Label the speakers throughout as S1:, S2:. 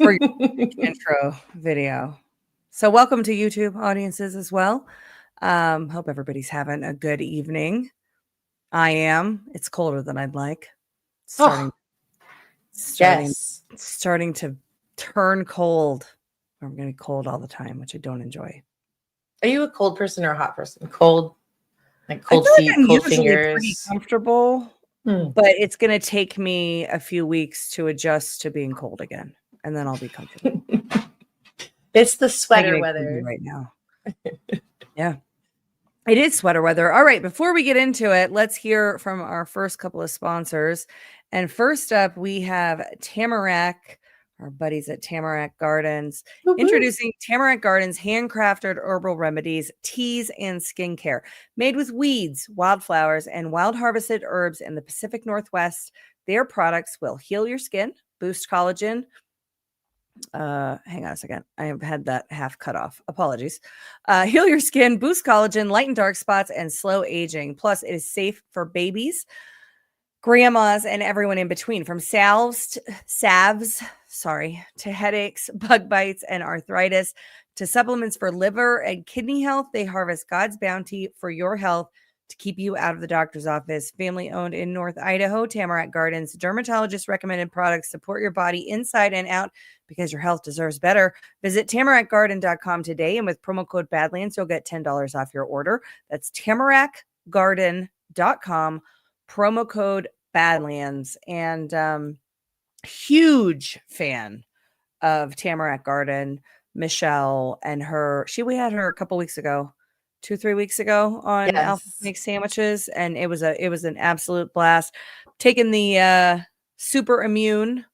S1: for your intro video. So welcome to YouTube audiences as well. Hope everybody's having a good evening. I am. It's colder than I'd like. Starting to turn cold. I'm going to be cold all the time, which I don't enjoy.
S2: Are you a cold person or a hot person? Cold, like cold
S1: I feel
S2: feet,
S1: like I'm
S2: cold
S1: usually
S2: fingers.
S1: pretty comfortable, but it's going to take me a few weeks to adjust to being cold again, and then I'll be comfortable.
S2: It's the sweater weather
S1: right now. Yeah. It is sweater weather. All right. Before we get into it, let's hear from our first couple of sponsors. And first up, we have Tamarac, our buddies at Tamarac Gardens, introducing Tamarac Gardens handcrafted herbal remedies, teas, and skincare made with weeds, wildflowers, and wild harvested herbs in the Pacific Northwest. Their products will heal your skin, boost collagen. Hang on a second. I have had that half cut off. Apologies. Heal your skin, boost collagen, lighten dark spots, and slow aging. Plus, it is safe for babies, grandmas, and everyone in between. From salves to headaches, bug bites, and arthritis, to supplements for liver and kidney health, they harvest God's bounty for your health to keep you out of the doctor's office. Family owned in North Idaho, Tamarac Gardens. Dermatologist recommended products support your body inside and out because your health deserves better. Visit tamaracgarden.com today, and with promo code Badlands, you'll get $10 off your order. That's tamaracgarden.com, promo code Badlands. And huge fan of Tamarac Garden, Michelle, and we had her a couple weeks ago. 2-3 weeks ago on Alpha Makes Sandwiches, and it was an absolute blast. Taking the super immune.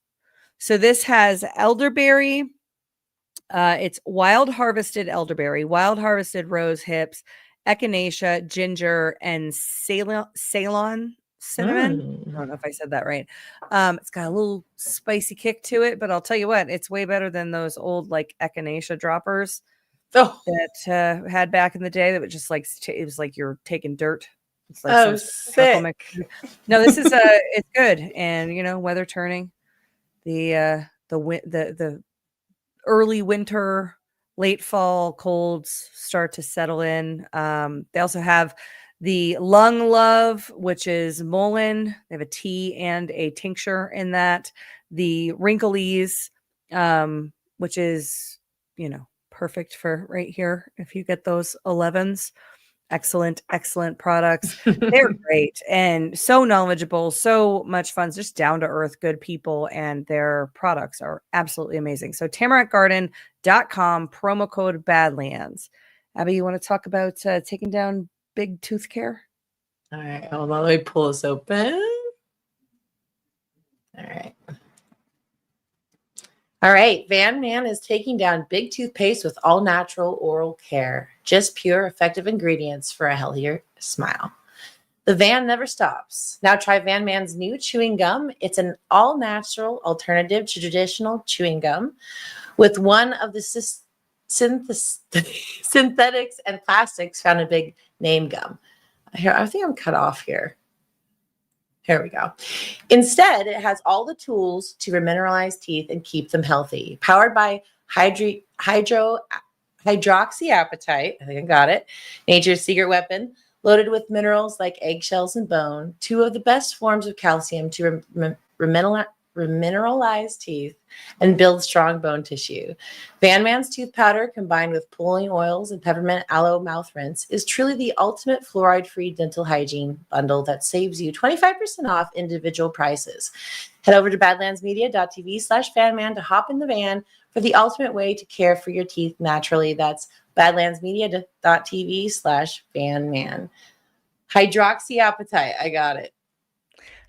S1: So this has elderberry. It's wild harvested elderberry, wild harvested rose hips, echinacea, ginger, and Ceylon cinnamon. I don't know if I said that right. It's got a little spicy kick to it, but I'll tell you what, it's way better than those old like echinacea droppers. That had back in the day that was just like it was like you're taking dirt. It's like
S2: sick.
S1: No, this is it's good, and weather turning, the early winter, late fall colds start to settle in. They also have the Lung Love, which is mullein. They have a tea and a tincture in that. The Wrinklies, which is perfect for right here if you get those 11s. Excellent products. They're great and so knowledgeable, so much fun, just down to earth, good people, and their products are absolutely amazing. So tamaracgarden.com, promo code Badlands. Abby, you want to talk about taking down big tooth care?
S2: All right, hold on, let me pull this open. All right, Vanman is taking down big toothpaste with all natural oral care. Just pure, effective ingredients for a healthier smile. The van never stops. Now try Vanman's new chewing gum. It's an all-natural alternative to traditional chewing gum with one of the synthetics and plastics found in big name gum. Here, I think I'm cut off here. Here we go. Instead, it has all the tools to remineralize teeth and keep them healthy. Powered by hydroxyapatite, I think I got it, nature's secret weapon, loaded with minerals like eggshells and bone, two of the best forms of calcium to remineralize teeth and build strong bone tissue. Vanman's tooth powder combined with pulling oils and peppermint aloe mouth rinse is truly the ultimate fluoride-free dental hygiene bundle that saves you 25% off individual prices. Head over to badlandsmedia.tv/Vanman to hop in the van for the ultimate way to care for your teeth naturally. That's badlandsmedia.tv/Vanman. Hydroxyapatite. I got it.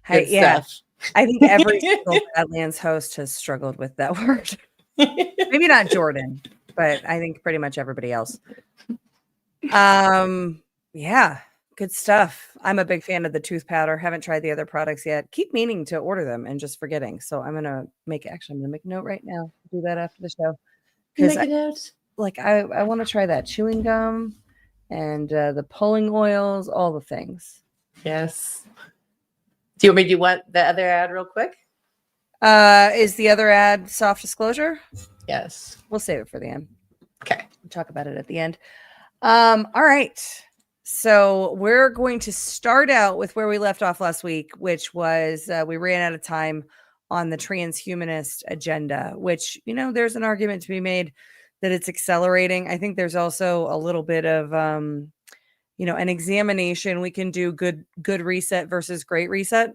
S2: Good stuff.
S1: I think every single Badlands host has struggled with that word. Maybe not Jordan, but I think pretty much everybody else. Yeah, good stuff. I'm a big fan of the tooth powder. Haven't tried the other products yet. Keep meaning to order them and just forgetting. So I'm gonna make a note right now. Do that after the show.
S2: Make a note.
S1: I want to try that chewing gum and the pulling oils, all the things.
S2: Yes. Do you want me to do the other ad real quick?
S1: Is the other ad soft disclosure?
S2: Yes.
S1: We'll save it for the end.
S2: Okay.
S1: We'll talk about it at the end. All right. So we're going to start out with where we left off last week, which was we ran out of time on the transhumanist agenda, which, there's an argument to be made that it's accelerating. I think there's also a little bit of, an examination. We can do good reset versus great reset,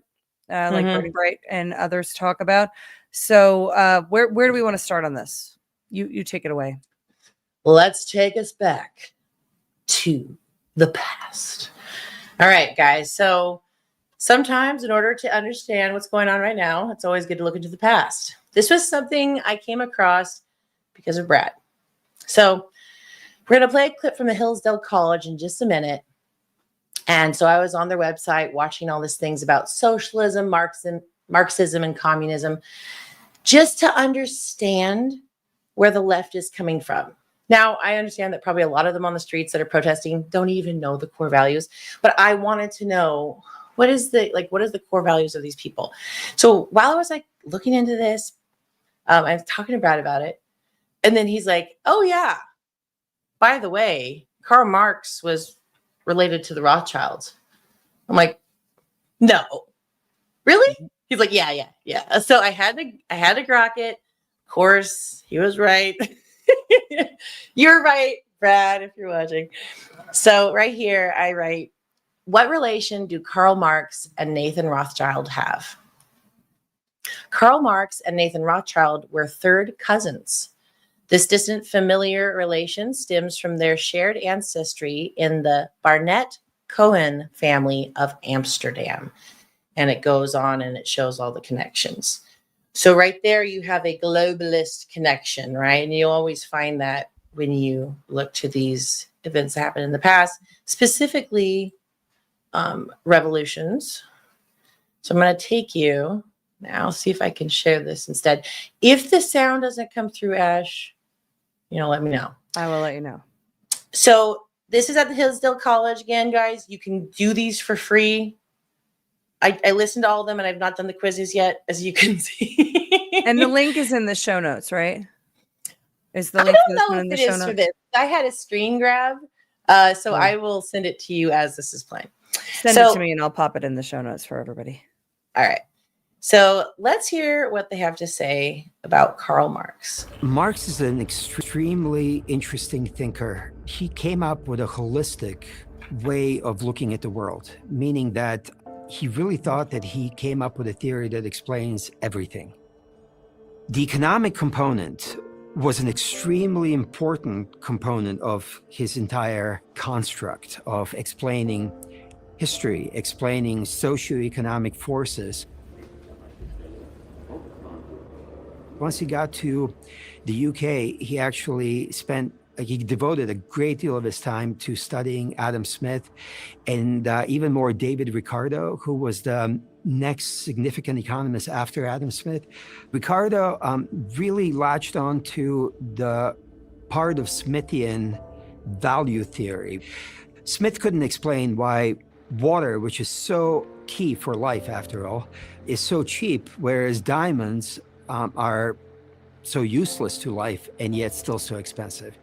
S1: like Bernie Bright and others talk about. So where do we want to start on this? You take it away.
S2: Let's take us back to the past. All right, guys. So sometimes in order to understand what's going on right now, it's always good to look into the past. This was something I came across because of Brad. So we're going to play a clip from the Hillsdale College in just a minute. And so I was on their website watching all these things about socialism, Marxism, and communism, just to understand where the left is coming from. Now, I understand that probably a lot of them on the streets that are protesting don't even know the core values, but I wanted to know what is the core values of these people. So while I was looking into this, I was talking to Brad about it. And then he's like, oh yeah, by the way, Karl Marx was related to the Rothschilds. I'm like, no, really? He's like, yeah. So I had to grok it. Of course, he was right. You're right, Brad, if you're watching. So right here, I write, what relation do Karl Marx and Nathan Rothschild have? Karl Marx and Nathan Rothschild were third cousins. This distant familiar relation stems from their shared ancestry in the Barnett-Cohen family of Amsterdam. And it goes on and it shows all the connections. So right there, you have a globalist connection, right? And you always find that when you look to these events that happened in the past, specifically revolutions. So I'm going to take you now, see if I can share this instead. If the sound doesn't come through, Ashe, let me know.
S1: I will let you know.
S2: So this is at the Hillsdale College again, guys. You can do these for free. I listened to all of them and I've not done the quizzes yet, as you can see.
S1: And the link is in the show notes, right? Is the
S2: I
S1: link
S2: don't know if it is for this. I had a screen grab, so I will send it to you as this is playing.
S1: Send it to me and I'll pop it in the show notes for everybody.
S2: All right. So let's hear what they have to say about Karl Marx.
S3: Marx is an extremely interesting thinker. He came up with a holistic way of looking at the world, meaning that he really thought that he came up with a theory that explains everything. The economic component was an extremely important component of his entire construct of explaining history, explaining socioeconomic forces. Once he got to the UK, he actually he devoted a great deal of his time to studying Adam Smith and even more David Ricardo, who was the next significant economist after Adam Smith. Ricardo really latched on to the part of Smithian value theory. Smith couldn't explain why water, which is so key for life after all, is so cheap, whereas diamonds are so useless to life and yet still so expensive.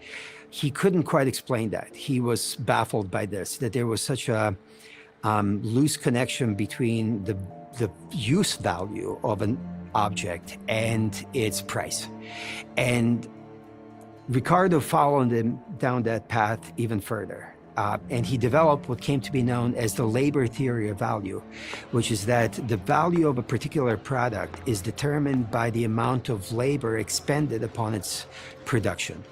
S3: He couldn't quite explain that. He was baffled by this, that there was such a loose connection between the use value of an object and its price. And Ricardo followed him down that path even further. And he developed what came to be known as the labor theory of value, which is that the value of a particular product is determined by the amount of labor expended upon its production.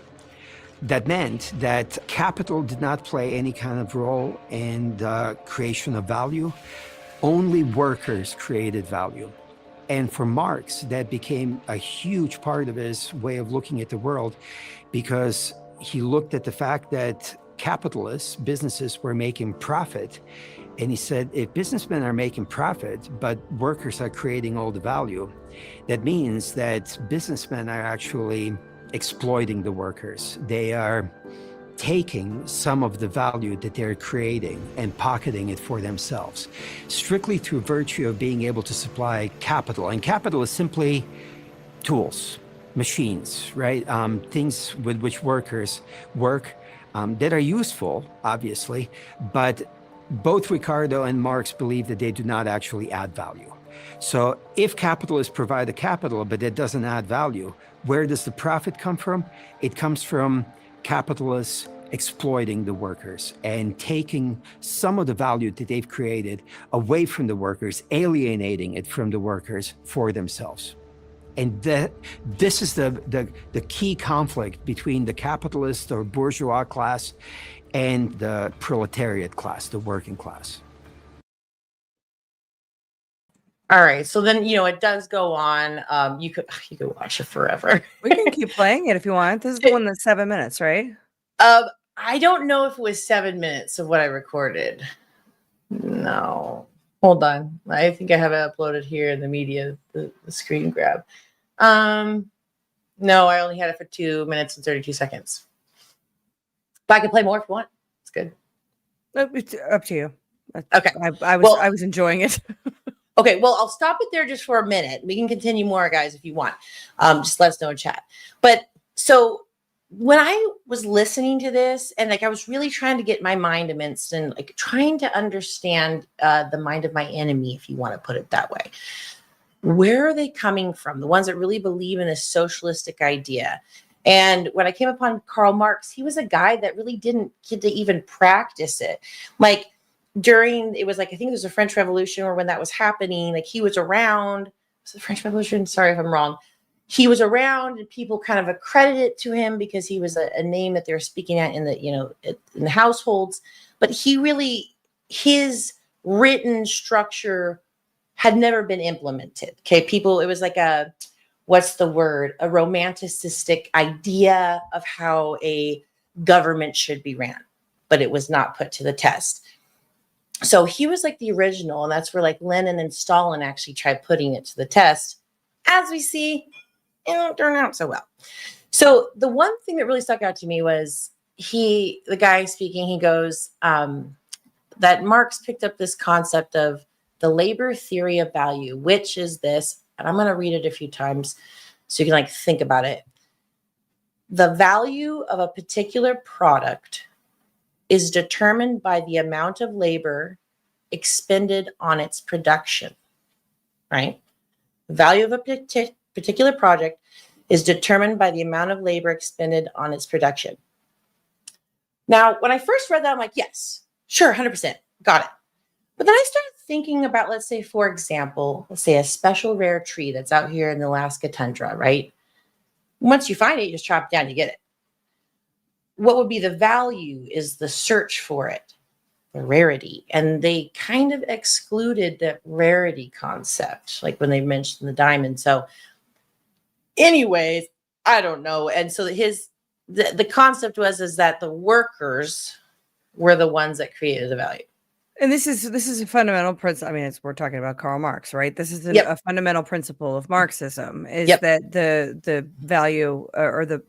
S3: That meant that capital did not play any kind of role in the creation of value. Only workers created value. And for Marx, that became a huge part of his way of looking at the world, because he looked at the fact that capitalists, businesses were making profit. And he said, if businessmen are making profit, but workers are creating all the value, that means that businessmen are actually exploiting the workers. They are taking some of the value that they're creating and pocketing it for themselves, strictly through virtue of being able to supply capital. And capital is simply tools, machines, right? Things with which workers work that are useful, obviously, but both Ricardo and Marx believe that they do not actually add value. So if capitalists provide the capital, but it doesn't add value, where does the profit come from? It comes from capitalists exploiting the workers and taking some of the value that they've created away from the workers, alienating it from the workers for themselves. And this is the key conflict between the capitalist or bourgeois class and the proletariat class, the working class.
S2: All right. So then, it does go on. You could watch it forever.
S1: We can keep playing it if you want. This is the one that's 7 minutes, right?
S2: I don't know if it was 7 minutes of what I recorded. No. Hold on. I think I have it uploaded here in the media, the screen grab. No, I only had it for 2 minutes and 32 seconds. But I can play more if you want. It's good.
S1: It's up to you.
S2: Okay.
S1: I was enjoying it.
S2: Okay, well, I'll stop it there just for a minute. We can continue more, guys, if you want. Just let us know in chat. But so when I was listening to this, and I was really trying to get my mind amidst and trying to understand the mind of my enemy, if you want to put it that way. Where are they coming from? The ones that really believe in this socialistic idea. And when I came upon Karl Marx, he was a guy that really didn't get to even practice it. I think it was the French Revolution, or when that was happening, he was around. Was it the French Revolution? Sorry if I'm wrong. He was around, and people kind of accredit it to him because he was a name that they were speaking at in the households. But his written structure had never been implemented. Okay, it was a romanticistic idea of how a government should be ran, but it was not put to the test. So he was the original, and that's where Lenin and Stalin actually tried putting it to the test. As we see, it didn't turn out so well. So the one thing that really stuck out to me was the guy speaking, he goes, that Marx picked up this concept of the labor theory of value, which is this, and I'm going to read it a few times so you can think about it. The value of a particular product is determined by the amount of labor expended on its production, right? The value of a particular project is determined by the amount of labor expended on its production. Now, when I first read that, I'm yes, sure, 100%, got it. But then I started thinking about, let's say, for example, a special rare tree that's out here in the Alaska tundra, right? Once you find it, you just chop it down, you get it. What would be the value is the search for it, the rarity. And they kind of excluded that rarity concept, when they mentioned the diamond. So anyways, I don't know. And so the concept is that the workers were the ones that created the value.
S1: And this is a fundamental principle. I mean, we're talking about Karl Marx, right? This is a fundamental principle of Marxism is that the value or the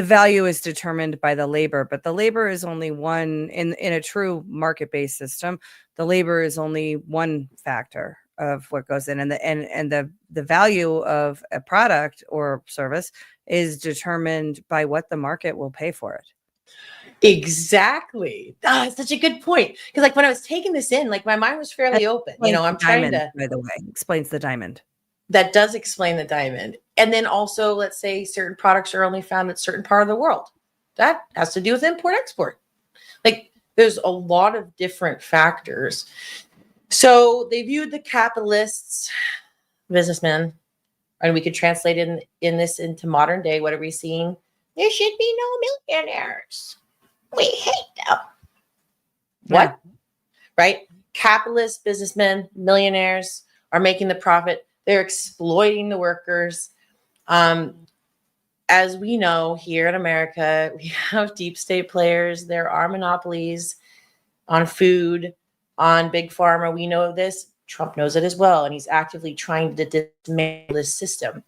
S1: value is determined by the labor, but the labor is only one in a true market-based system. The labor is only one factor of what goes in, and the value of a product or service is determined by what the market will pay for it.
S2: Exactly. It's such a good point. Because when I was taking this in, my mind was fairly open. I'm trying to.
S1: By the way, explains the diamond.
S2: That does explain the diamond. And then also, let's say certain products are only found in a certain part of the world. That has to do with import-export. There's a lot of different factors. So they viewed the capitalists, businessmen, and we could translate in this into modern day. What are we seeing? There should be no millionaires. We hate them. What? Right? Capitalists, businessmen, millionaires are making the profit. They're exploiting the workers. As we know, here in America, we have deep state players. There are monopolies on food, on big pharma. We know this. Trump knows it as well. And he's actively trying to dismantle this system.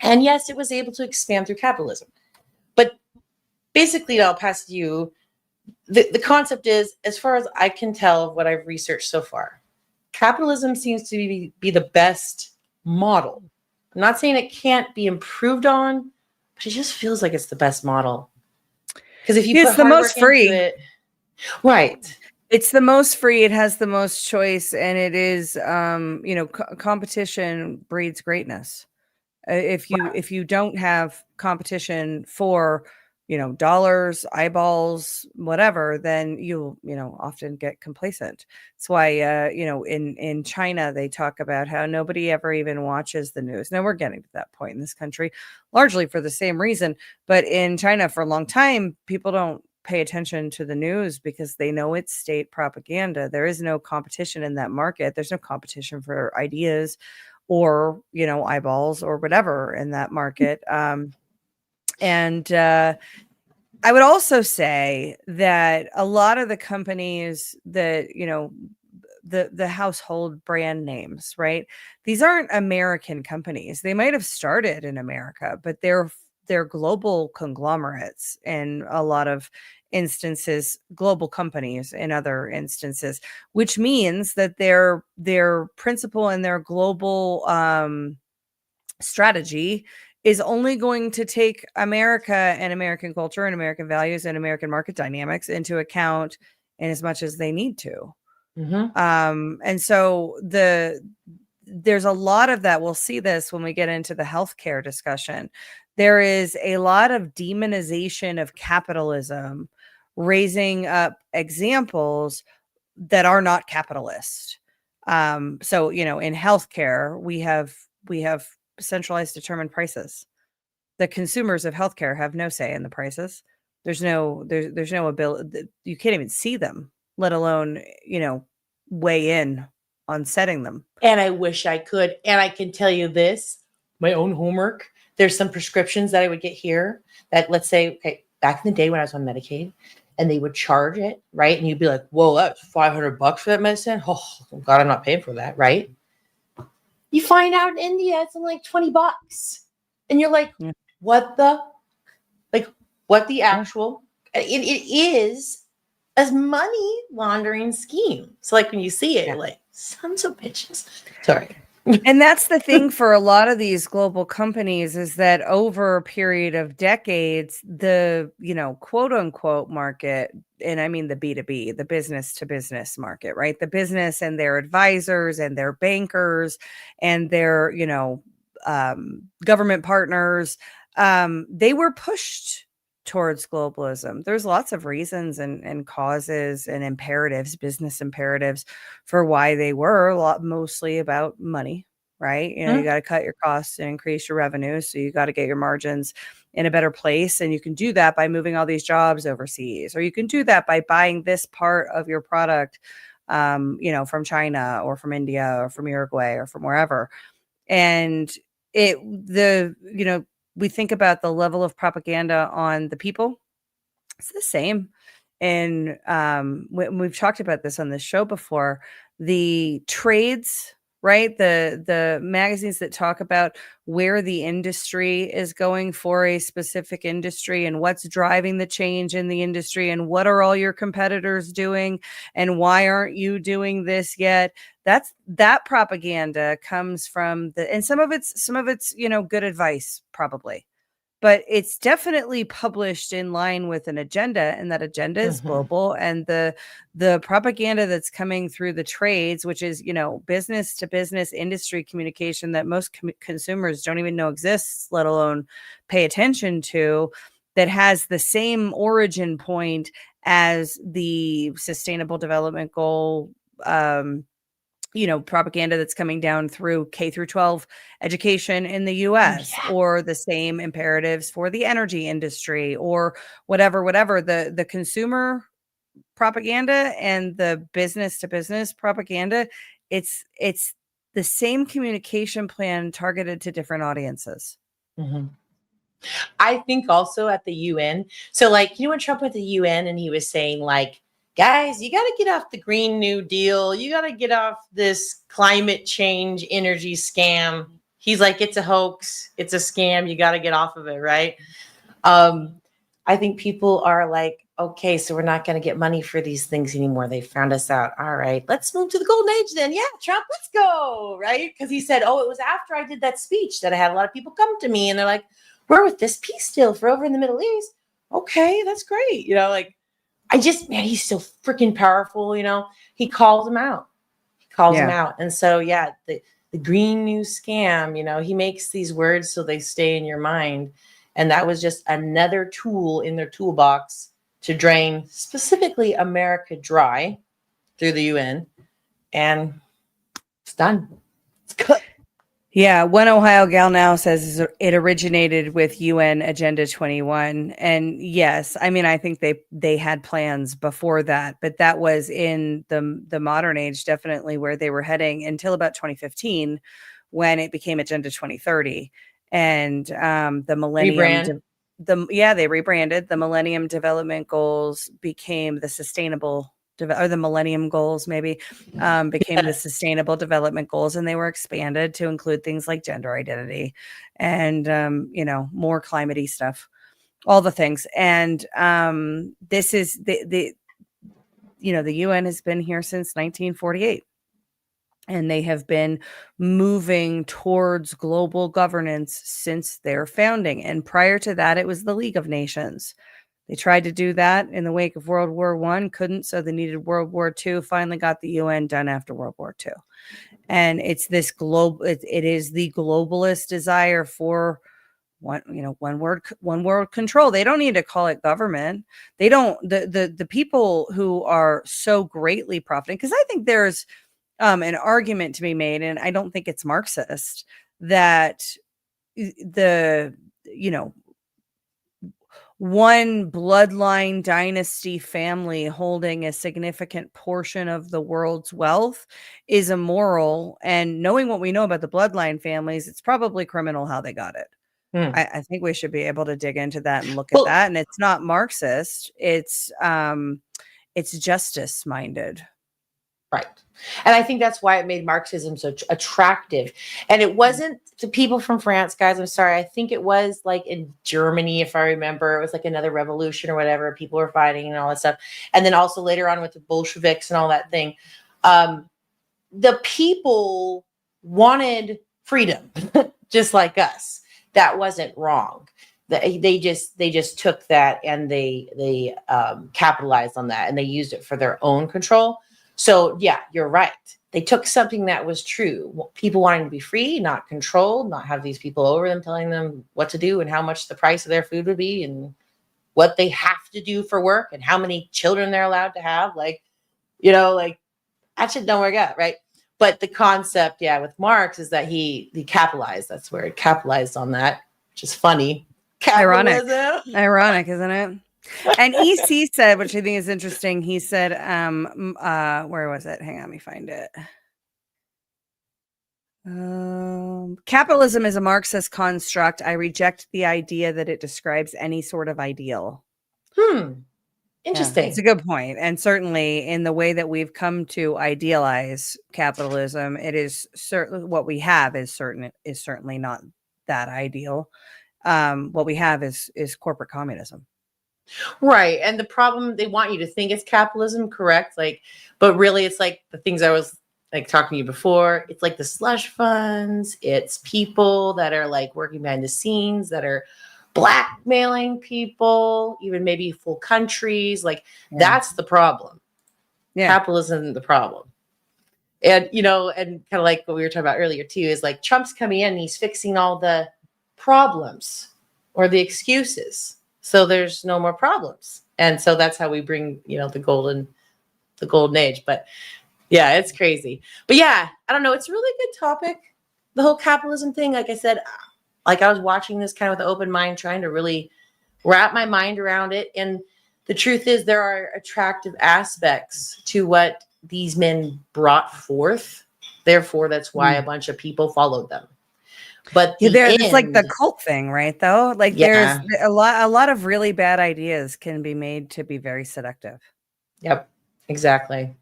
S2: And yes, it was able to expand through capitalism. But basically, I'll pass to you. The concept is, as far as I can tell, what I've researched so far, capitalism seems to be the best model. I'm not saying it can't be improved on, but it just feels like it's the best model. Because if you
S1: It's
S2: put
S1: the
S2: hard
S1: most
S2: work into
S1: free.
S2: it, right?
S1: It's the most free. It has the most choice, and it is, competition breeds greatness. If you don't have competition for, dollars, eyeballs, whatever, then you'll, often get complacent. That's why, in China, they talk about how nobody ever even watches the news. Now we're getting to that point in this country, largely for the same reason. But in China, for a long time, people don't pay attention to the news because they know it's state propaganda. There is no competition in that market. There's no competition for ideas or, eyeballs or whatever in that market. And I would also say that a lot of the companies that, the household brand names, right? These aren't American companies. They might have started in America, but they're global conglomerates in a lot of instances, global companies in other instances, which means that their principle and their global strategy is only going to take America and American culture and American values and American market dynamics into account in as much as they need to. And so there's a lot of that. We'll see this when we get into the healthcare discussion. There is a lot of demonization of capitalism, raising up examples that are not capitalist. So, in healthcare, we have centralized determined prices. The consumers of healthcare have no say in the prices. There's no ability. You can't even see them, let alone, weigh in on setting them.
S2: And I wish I could. And I can tell you this, my own homework. There's some prescriptions that I would get here that, let's say, okay, back in the day when I was on Medicaid and they would charge it, right? And you'd be like, whoa, that's $500 for that medicine. Oh God, I'm not paying for that, right? You find out in India, it's only like $20. And you're like, what the actual, it is a money laundering scheme. So like when you see it, you're like, sons of bitches. Sorry.
S1: And that's the thing for a lot of these global companies is that over a period of decades, the, quote unquote market, and I mean the B2B, the business to business market, right? The business and their advisors and their bankers and their, government partners, they were pushed towards globalism. There's lots of reasons and causes and imperatives, business imperatives for why they were mostly about money, right? You got to cut your costs and increase your revenue. So you got to get your margins in a better place. And you can do that by moving all these jobs overseas, or you can do that by buying this part of your product, from China or from India or from Uruguay or from wherever. And we think about the level of propaganda on the people. It's the same. And we've talked about this on this show before, the trades, right? The magazines that talk about where the industry is going for a specific industry and what's driving the change in the industry and what are all your competitors doing and why aren't you doing this yet? That propaganda comes from and some of it's good advice probably, but it's definitely published in line with an agenda, and that agenda is global. And the propaganda that's coming through the trades, which is, business to business industry communication that most consumers don't even know exists, let alone pay attention to, that has the same origin point as the Sustainable Development Goal, propaganda that's coming down through K through 12 education in the US, or the same imperatives for the energy industry or whatever, the consumer propaganda and the business to business propaganda. It's the same communication plan targeted to different audiences.
S2: I think also at the UN. So when Trump went to the UN and he was saying guys, you got to get off the Green New Deal. You got to get off this climate change energy scam. He's like, it's a hoax. It's a scam. You got to get off of it. Right. I think people are like, okay, so we're not going to get money for these things anymore. They found us out. All right, let's move to the golden age then. Yeah, Trump, let's go. Right? Because he said, oh, it was after I did that speech that I had a lot of people come to me and they're like, we're with this peace deal for over in the Middle East. Okay, that's great. Like, man, he's so freaking powerful. He calls them out. And so, yeah, the Green New Scam, he makes these words so they stay in your mind. And that was just another tool in their toolbox to drain specifically America dry through the UN. And it's done. It's good.
S1: Yeah, one Ohio gal now says it originated with UN Agenda 21. And yes, I mean, I think they had plans before that, but that was in the modern age, definitely where they were heading until about 2015, when it became Agenda 2030. And the Millennium, they rebranded. The Millennium Development Goals became the Sustainable or the Millennium Goals maybe became the Sustainable Development Goals, and they were expanded to include things like gender identity and more climate-y stuff, all the things. And this is the UN has been here since 1948. And they have been moving towards global governance since their founding. And prior to that, it was the League of Nations. They tried to do that in the wake of World War I, couldn't, so they needed World War II, finally got the UN done after World War II. And it's this it is the globalist desire for one world control. They don't need to call it government. They don't, the people who are so greatly profiting, because I think there's an argument to be made, and I don't think it's Marxist, that one bloodline dynasty family holding a significant portion of the world's wealth is immoral. And knowing what we know about the bloodline families, it's probably criminal how they got it. I think we should be able to dig into that and look at that. And it's not Marxist. It's justice minded.
S2: Right. And I think that's why it made Marxism so attractive. And it wasn't to people from France, guys. I'm sorry. I think it was like in Germany, if I remember. It was like another revolution or whatever. People were fighting and all that stuff. And then also later on with the Bolsheviks and all that thing. The people wanted freedom, just like us. That wasn't wrong. They just took that and they capitalized on that, and they used it for their own control. So yeah, you're right. They took something that was true. People wanting to be free, not controlled, not have these people over them telling them what to do and how much the price of their food would be and what they have to do for work and how many children they're allowed to have. Like that shit don't work out, right? But the concept, with Marx is that he capitalized. That's where it capitalized on that, which is funny. Capitalism.
S1: Ironic, isn't it? And EC said, which I think is interesting, he said, where was it? Hang on, let me find it. Capitalism is a Marxist construct. I reject the idea that it describes any sort of ideal.
S2: Interesting.
S1: Yeah, it's a good point. And certainly in the way that we've come to idealize capitalism, it is certainly what we have is certainly not that ideal. What we have is corporate communism.
S2: Right. And the problem, they want you to think it's capitalism, correct? But really it's like the things I was talking to you before. It's like the slush funds. It's people that are working behind the scenes that are blackmailing people, even maybe full countries. That's the problem. Yeah. Capitalism isn't the problem. And, and kind of like what we were talking about earlier too, is Trump's coming in and he's fixing all the problems or the excuses. So there's no more problems. And so that's how we bring, the golden age. But yeah, it's crazy. But yeah, I don't know. It's a really good topic. The whole capitalism thing, like I said, I was watching this kind of with an open mind, trying to really wrap my mind around it. And the truth is there are attractive aspects to what these men brought forth. Therefore, that's why a bunch of people followed them. But
S1: it's like the cult thing, right? Though, there's a lot of really bad ideas can be made to be very seductive.
S2: Yep, exactly.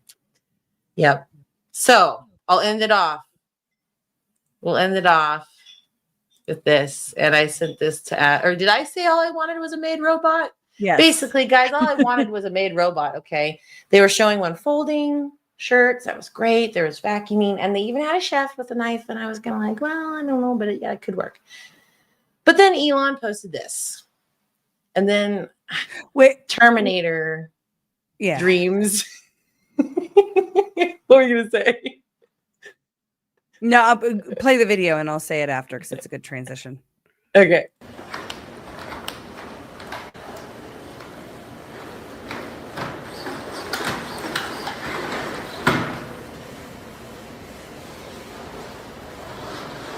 S2: Yep. So I'll end it off. We'll end it off with this. And I sent this to, or did I say all I wanted was a maid robot?
S1: Yes.
S2: Basically, guys, all I wanted was a maid robot. Okay. They were showing one folding shirts. That was great. There was vacuuming, and they even had a chef with a knife. And I was kind of like, well, I don't know, but it could work. But then Elon posted this, and then Terminator dreams. What were you gonna say?
S1: No, I'll play the video and I'll say it after because it's a good transition.
S2: Okay.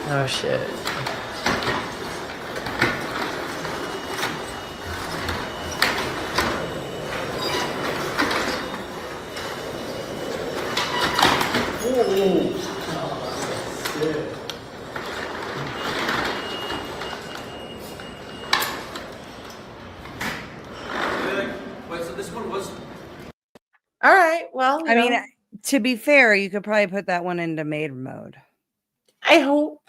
S2: Oh shit. All right. Well,
S1: I mean, to be fair, you could probably put that one into maid mode.
S2: I hope.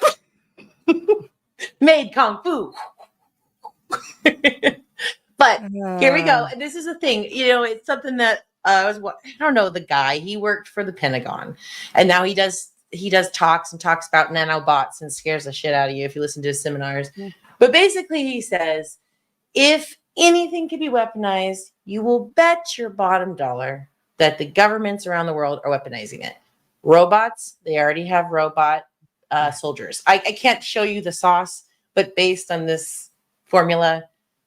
S2: Maid kung fu. But here we go. And this is the thing. You know, it's something that I don't know the guy. He worked for the Pentagon, and now he does talks about nanobots and scares the shit out of you if you listen to his seminars. Yeah. But basically, he says, if anything can be weaponized, you will bet your bottom dollar that the governments around the world are weaponizing it. Robots, they already have robot soldiers. I can't show you the sauce, but based on this formula,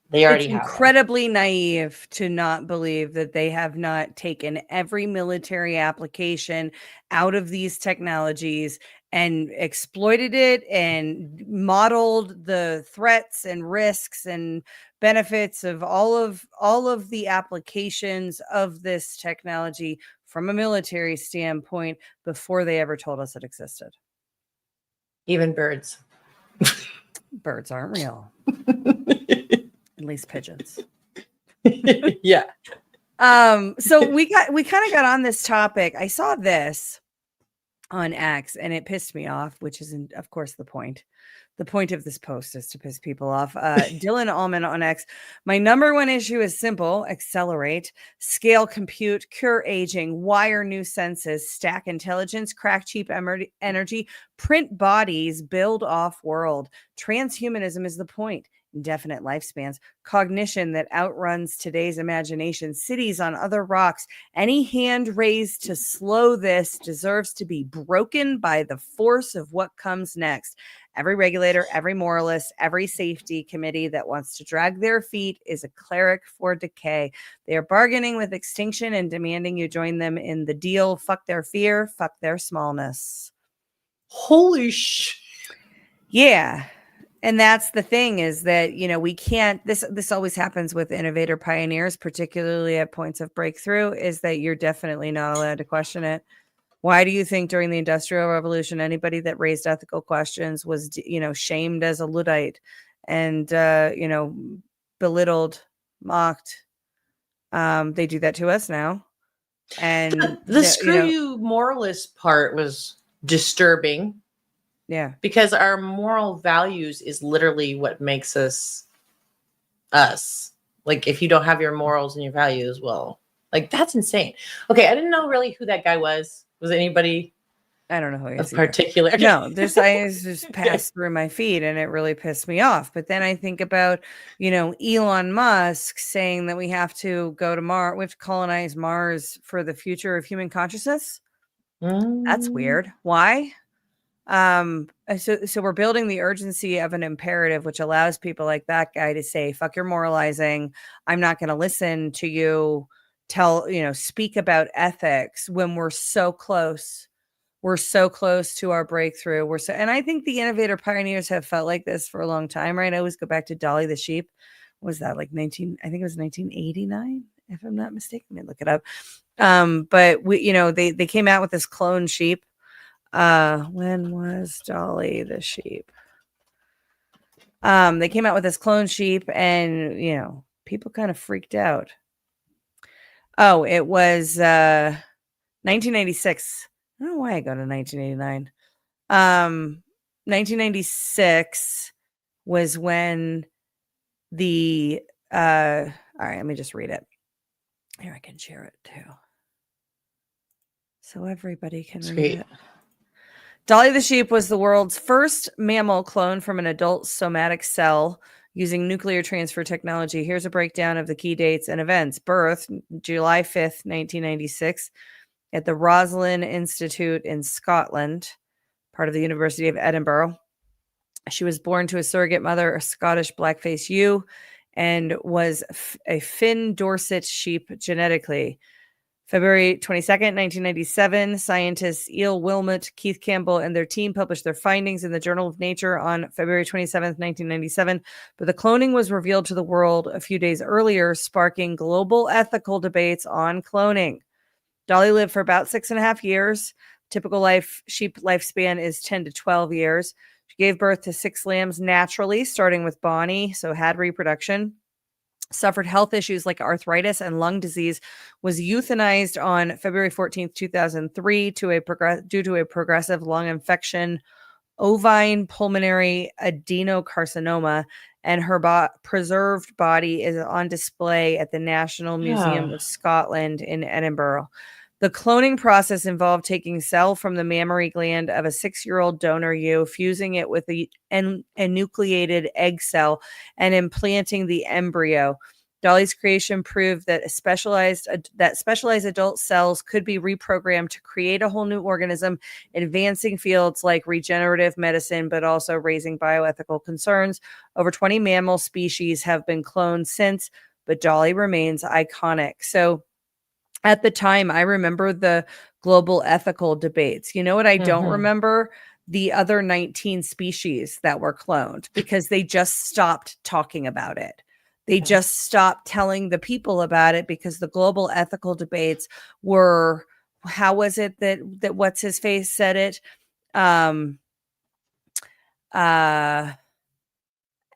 S2: they already have.
S1: It's incredibly naive to not believe that they have not taken every military application out of these technologies and exploited it and modeled the threats and risks and benefits of all of the applications of this technology from a military standpoint before they ever told us it existed.
S2: Even birds.
S1: Birds aren't real. At least pigeons.
S2: Yeah.
S1: So we kind of got on this topic. I saw this on X and it pissed me off, which isn't, of course, the point. The point of this post is to piss people off. Dylan Allman on X. My number one issue is simple: accelerate, scale compute, cure aging, wire new senses, stack intelligence, crack cheap energy, print bodies, build off world. Transhumanism is the point. Indefinite lifespans, cognition that outruns today's imagination, cities on other rocks. Any hand raised to slow this deserves to be broken by the force of what comes next. Every regulator, every moralist, every safety committee that wants to drag their feet is a cleric for decay. They are bargaining with extinction and demanding you join them in the deal. Fuck their fear, fuck their smallness.
S2: Holy shit.
S1: Yeah. And that's the thing is that, you know, we can't, this always happens with innovator pioneers, particularly at points of breakthrough, is that you're definitely not allowed to question it. Why do you think during the Industrial Revolution, anybody that raised ethical questions was, you know, shamed as a Luddite and, you know, belittled, mocked? They do that to us now. And
S2: the screw you moralist part was disturbing.
S1: Yeah.
S2: Because our moral values is literally what makes us us. Like, if you don't have your morals and your values, well, like, that's insane. Okay, I didn't know really who that guy was. Was anybody?
S1: I don't know who he is.
S2: Particular.
S1: No, I just passed through my feed and it really pissed me off. But then I think about, you know, Elon Musk saying that we have to go to Mars, we have to colonize Mars for the future of human consciousness. That's weird. Why? So we're building the urgency of an imperative, which allows people like that guy to say, fuck your moralizing. I'm not going to listen to you speak about ethics when we're so close. We're so close to our breakthrough. And I think the innovator pioneers have felt like this for a long time, right? I always go back to Dolly the sheep. What was that, like I think it was 1989, if I'm not mistaken. Let me look it up. But they came out with this clone sheep. When was Dolly the sheep? They came out with this clone sheep and, you know, people kind of freaked out. Oh, it was 1996. I don't know why I go to 1989. 1996 was when the All right, let me just read it. Here, I can share it too. So everybody can read it. Dolly the sheep was the world's first mammal cloned from an adult somatic cell using nuclear transfer technology. Here's a breakdown of the key dates and events. Birth, July 5th, 1996, at the Roslin Institute in Scotland, part of the University of Edinburgh. She was born to a surrogate mother, a Scottish blackface ewe, and was a Finn Dorset sheep genetically. February 22nd, 1997, scientists Eel Wilmot, Keith Campbell, and their team published their findings in the Journal of Nature on February 27th, 1997. But the cloning was revealed to the world a few days earlier, sparking global ethical debates on cloning. Dolly lived for about 6.5 years. Typical sheep lifespan is 10 to 12 years. She gave birth to 6 lambs naturally, starting with Bonnie, so had reproduction. Suffered health issues like arthritis and lung disease, was euthanized on February 14th, 2003 due to a progressive lung infection, ovine pulmonary adenocarcinoma, and her preserved body is on display at the National Museum of Scotland in Edinburgh. The cloning process involved taking cell from the mammary gland of a 6-year-old donor ewe, fusing it with a nucleated egg cell, and implanting the embryo. Dolly's creation proved that specialized adult cells could be reprogrammed to create a whole new organism, advancing fields like regenerative medicine, but also raising bioethical concerns. Over 20 mammal species have been cloned since, but Dolly remains iconic. So at the time, I remember the global ethical debates. You know what I don't remember? The other 19 species that were cloned, because they just stopped talking about it. They just stopped telling the people about it because the global ethical debates were, how was it that what's his face said it?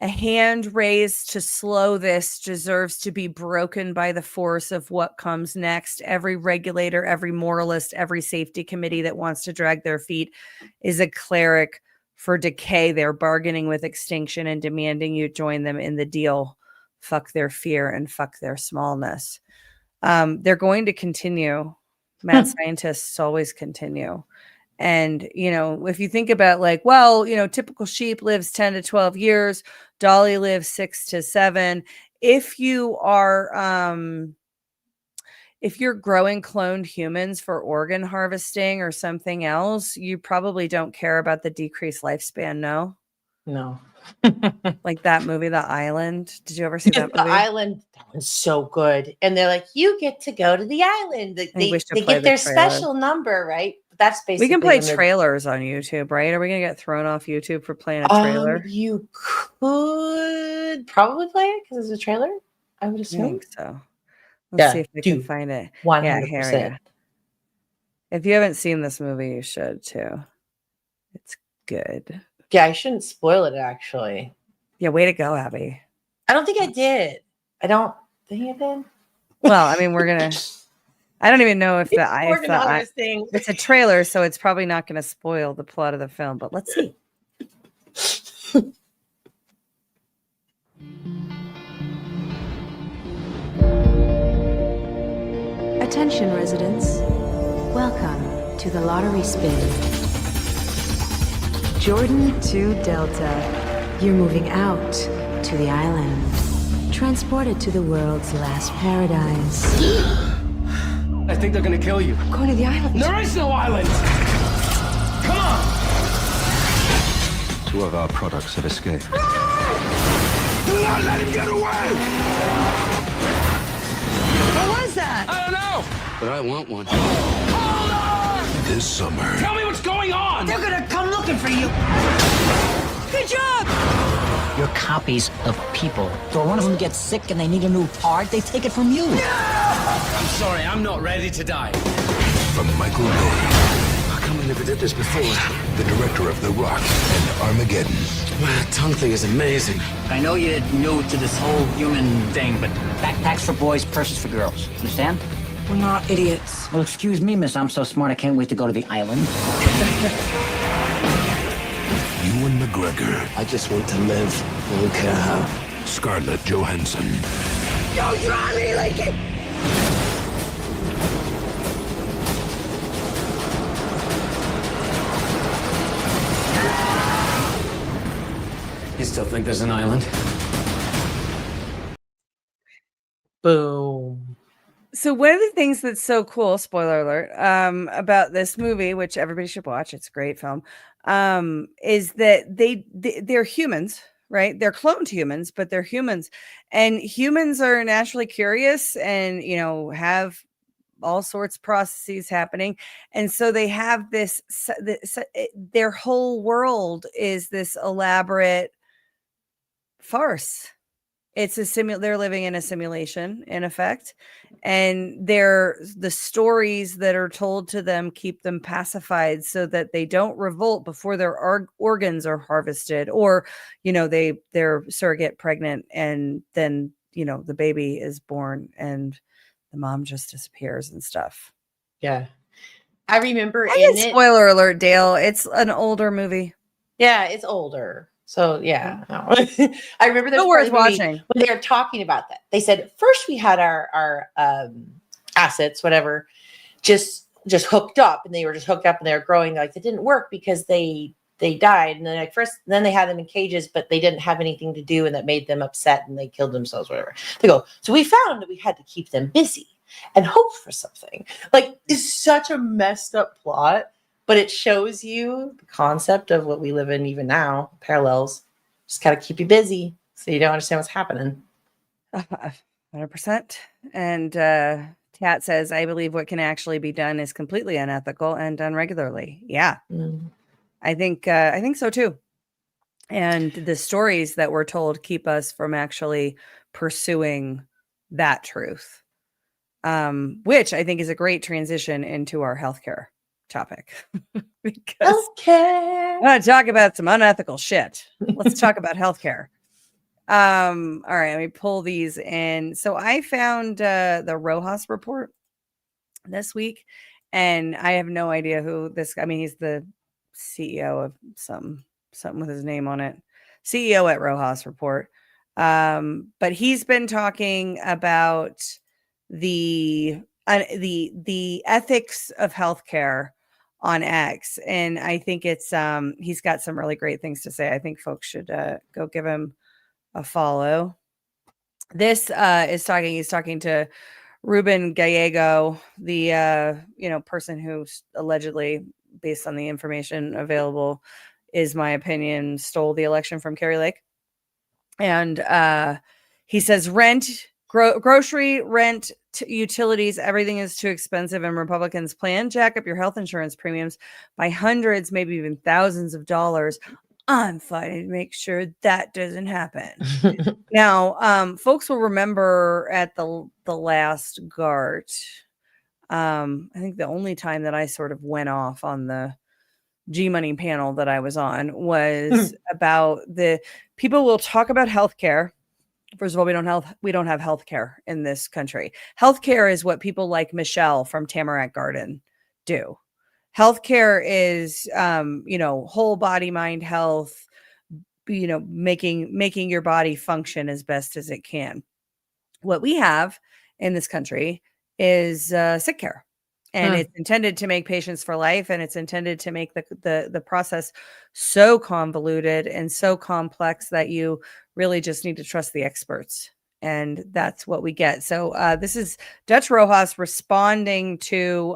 S1: A hand raised to slow this deserves to be broken by the force of what comes next. Every regulator, every moralist, every safety committee that wants to drag their feet is a cleric for decay. They're bargaining with extinction and demanding you join them in the deal. Fuck their fear and fuck their smallness. They're going to continue. Mad scientists always continue. And, you know, if you think about like, well, you know, typical sheep lives 10 to 12 years. Dolly lives 6 to 7. If you are, if you're growing cloned humans for organ harvesting or something else, you probably don't care about the decreased lifespan. No. Like that movie, The Island. Did you ever see that movie?
S2: The Island, that one's so good. And they're like, you get to go to the island. They get their special number, right? That's basically.
S1: We can play trailers on YouTube, right? Are we gonna get thrown off YouTube for playing a trailer?
S2: You could probably play it because it's a trailer. I would assume.
S1: I think so. Let's see if we can find it.
S2: 100%.
S1: Yeah, if you haven't seen this movie, you should too. It's good.
S2: Yeah, I shouldn't spoil it, actually.
S1: Yeah, way to go, Abbey.
S2: I don't think I did. I don't think I did.
S1: Well, I mean, we're gonna. I don't even know if it's a trailer, so it's probably not going to spoil the plot of the film. But let's see.
S4: Attention, residents. Welcome to the lottery spin. Jordan to Delta. You're moving out to the island. Transported to the world's last paradise.
S5: I think they're gonna kill you.
S4: I'm going to the island.
S5: There is no island! Come on!
S6: 2 of our products have escaped.
S5: Do not let him get away!
S4: What was that?
S5: I don't know!
S6: But I want one.
S5: Hold on!
S6: This summer.
S5: Tell me what's going on!
S4: They're gonna come looking for you. Good job!
S7: You're copies of people. So one of them gets sick and they need a new part, they take it from you.
S5: I'm sorry, I'm not ready to die.
S6: From Michael Bay.
S5: How come we never did this before?
S6: The director of The Rock and Armageddon.
S5: Wow, that tongue thing is amazing.
S7: I know you're new to this whole human thing, but backpacks for boys, purses for girls. Understand?
S4: We're not idiots.
S7: Well, excuse me, miss. I'm so smart I can't wait to go to the island.
S6: Ewan McGregor.
S5: I just want to live. I don't care how.
S6: Scarlett Johansson.
S3: Don't try me like it.
S5: You still think there's an island?
S2: Boom.
S1: So one of the things that's so cool, spoiler alert, about this movie, which everybody should watch, it's a great film, is that they're humans, right? They're cloned humans, but they're humans, and humans are naturally curious, and have all sorts of processes happening, and so they have their whole world is this elaborate farce. It's they're living in a simulation, in effect, and the stories that are told to them keep them pacified so that they don't revolt before their organs are harvested, or they're surrogate pregnant, and then the baby is born and the mom just disappears and stuff.
S2: Yeah. I remember
S1: Spoiler alert, Dale. It's an older movie.
S2: Yeah, it's older. So yeah, no. I remember
S1: Still worth watching.
S2: when they were talking about that. They said first we had our assets, whatever, just hooked up, and they were just hooked up and they were growing. Like it didn't work because they died, and then then they had them in cages, but they didn't have anything to do, and that made them upset, and they killed themselves, whatever. They go, so we found that we had to keep them busy and hope for something. Like it's such a messed up plot. But it shows you the concept of what we live in even now, parallels. Just got to keep you busy so you don't understand what's happening.
S1: 100%. And Kat says, I believe what can actually be done is completely unethical and done regularly. Yeah, I think so too. And the stories that we're told keep us from actually pursuing that truth, which I think is a great transition into our healthcare topic. Because I want to talk about some unethical shit. Let's talk about healthcare. All right, let me pull these in. So I found the Rojas report this week, and I have no idea who this. I mean, he's the CEO of something with his name on it. CEO at Rojas Report. But he's been talking about the ethics of healthcare on X, and I think it's he's got some really great things to say. I think folks should go give him a follow. This he's talking to Ruben Gallego, the person who allegedly, based on the information available, is my opinion, stole the election from Kerry Lake. And he says grocery, rent, utilities, everything is too expensive, and Republicans plan jack up your health insurance premiums by hundreds, maybe even thousands of dollars. I'm fighting to make sure that doesn't happen. Now, folks will remember at the last GART, I think the only time that I sort of went off on the G-Money panel that I was on was about the people will talk about healthcare. First of all, we don't have healthcare in this country. Healthcare is what people like Michelle from Tamarac Garden do. Healthcare is, whole body, mind health, making your body function as best as it can. What we have in this country is sick care. And it's intended to make patients for life, and it's intended to make the process so convoluted and so complex that you really just need to trust the experts. And that's what we get. So this is Dutch Rojas responding to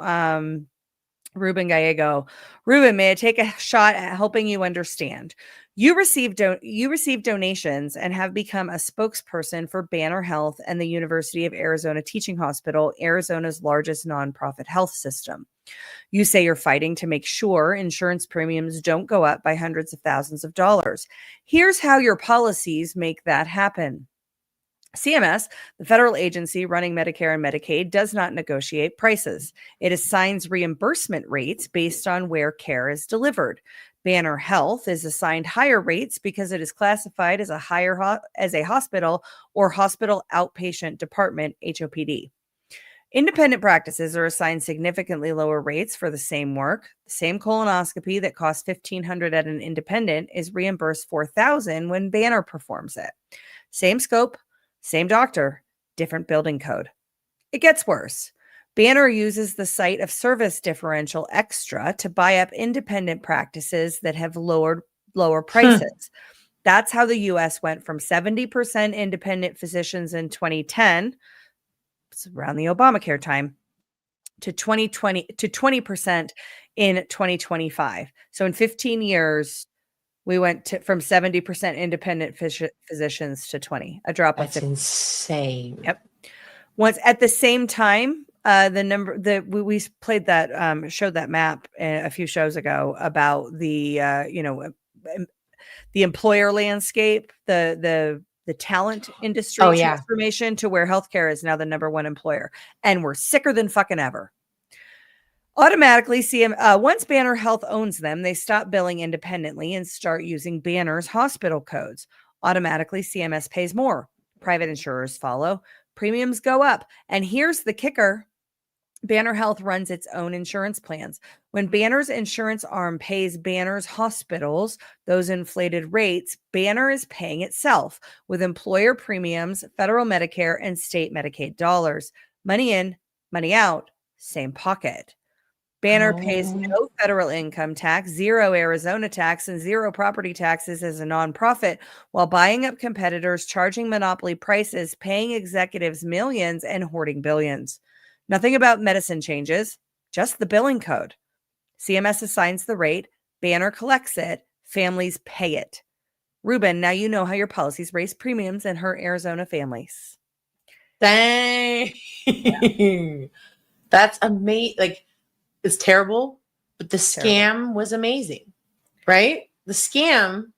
S1: Ruben Gallego. Ruben, may I take a shot at helping you understand? You received donations and have become a spokesperson for Banner Health and the University of Arizona Teaching Hospital, Arizona's largest nonprofit health system. You say you're fighting to make sure insurance premiums don't go up by hundreds of thousands of dollars. Here's how your policies make that happen. CMS, the federal agency running Medicare and Medicaid, does not negotiate prices. It assigns reimbursement rates based on where care is delivered. Banner Health is assigned higher rates because it is classified as a hospital or hospital outpatient department, HOPD. Independent practices are assigned significantly lower rates for the same work. The same colonoscopy that costs $1,500 at an independent is reimbursed $4,000 when Banner performs it. Same scope, same doctor, different building code. It gets worse. Banner uses the site of service differential extra to buy up independent practices that have lower prices. That's how the US went from 70% independent physicians in 2010, it's around the Obamacare time, to 20% in 2025. So in 15 years, we went from 70% independent physicians to 20, a drop of
S2: That's insane.
S1: Yep. Once at the same time, the number that we played that showed that map a few shows ago about the the employer landscape, the talent industry transformation to where healthcare is now the number one employer, and we're sicker than fucking ever. Automatically, once Banner Health owns them, they stop billing independently and start using Banner's hospital codes. Automatically, CMS pays more. Private insurers follow. Premiums go up. And here's the kicker. Banner Health runs its own insurance plans. When Banner's insurance arm pays Banner's hospitals those inflated rates, Banner is paying itself with employer premiums, federal Medicare, and state Medicaid dollars. Money in, money out, same pocket. Banner pays no federal income tax, 0 Arizona tax, and 0 property taxes as a nonprofit, while buying up competitors, charging monopoly prices, paying executives millions, and hoarding billions. Nothing about medicine changes, just the billing code. CMS assigns the rate, Banner collects it, families pay it. Ruben, now you know how your policies raise premiums and hurt Arizona families.
S2: Dang. That's amazing. Like, it's terrible, but the scam was amazing, right? The scam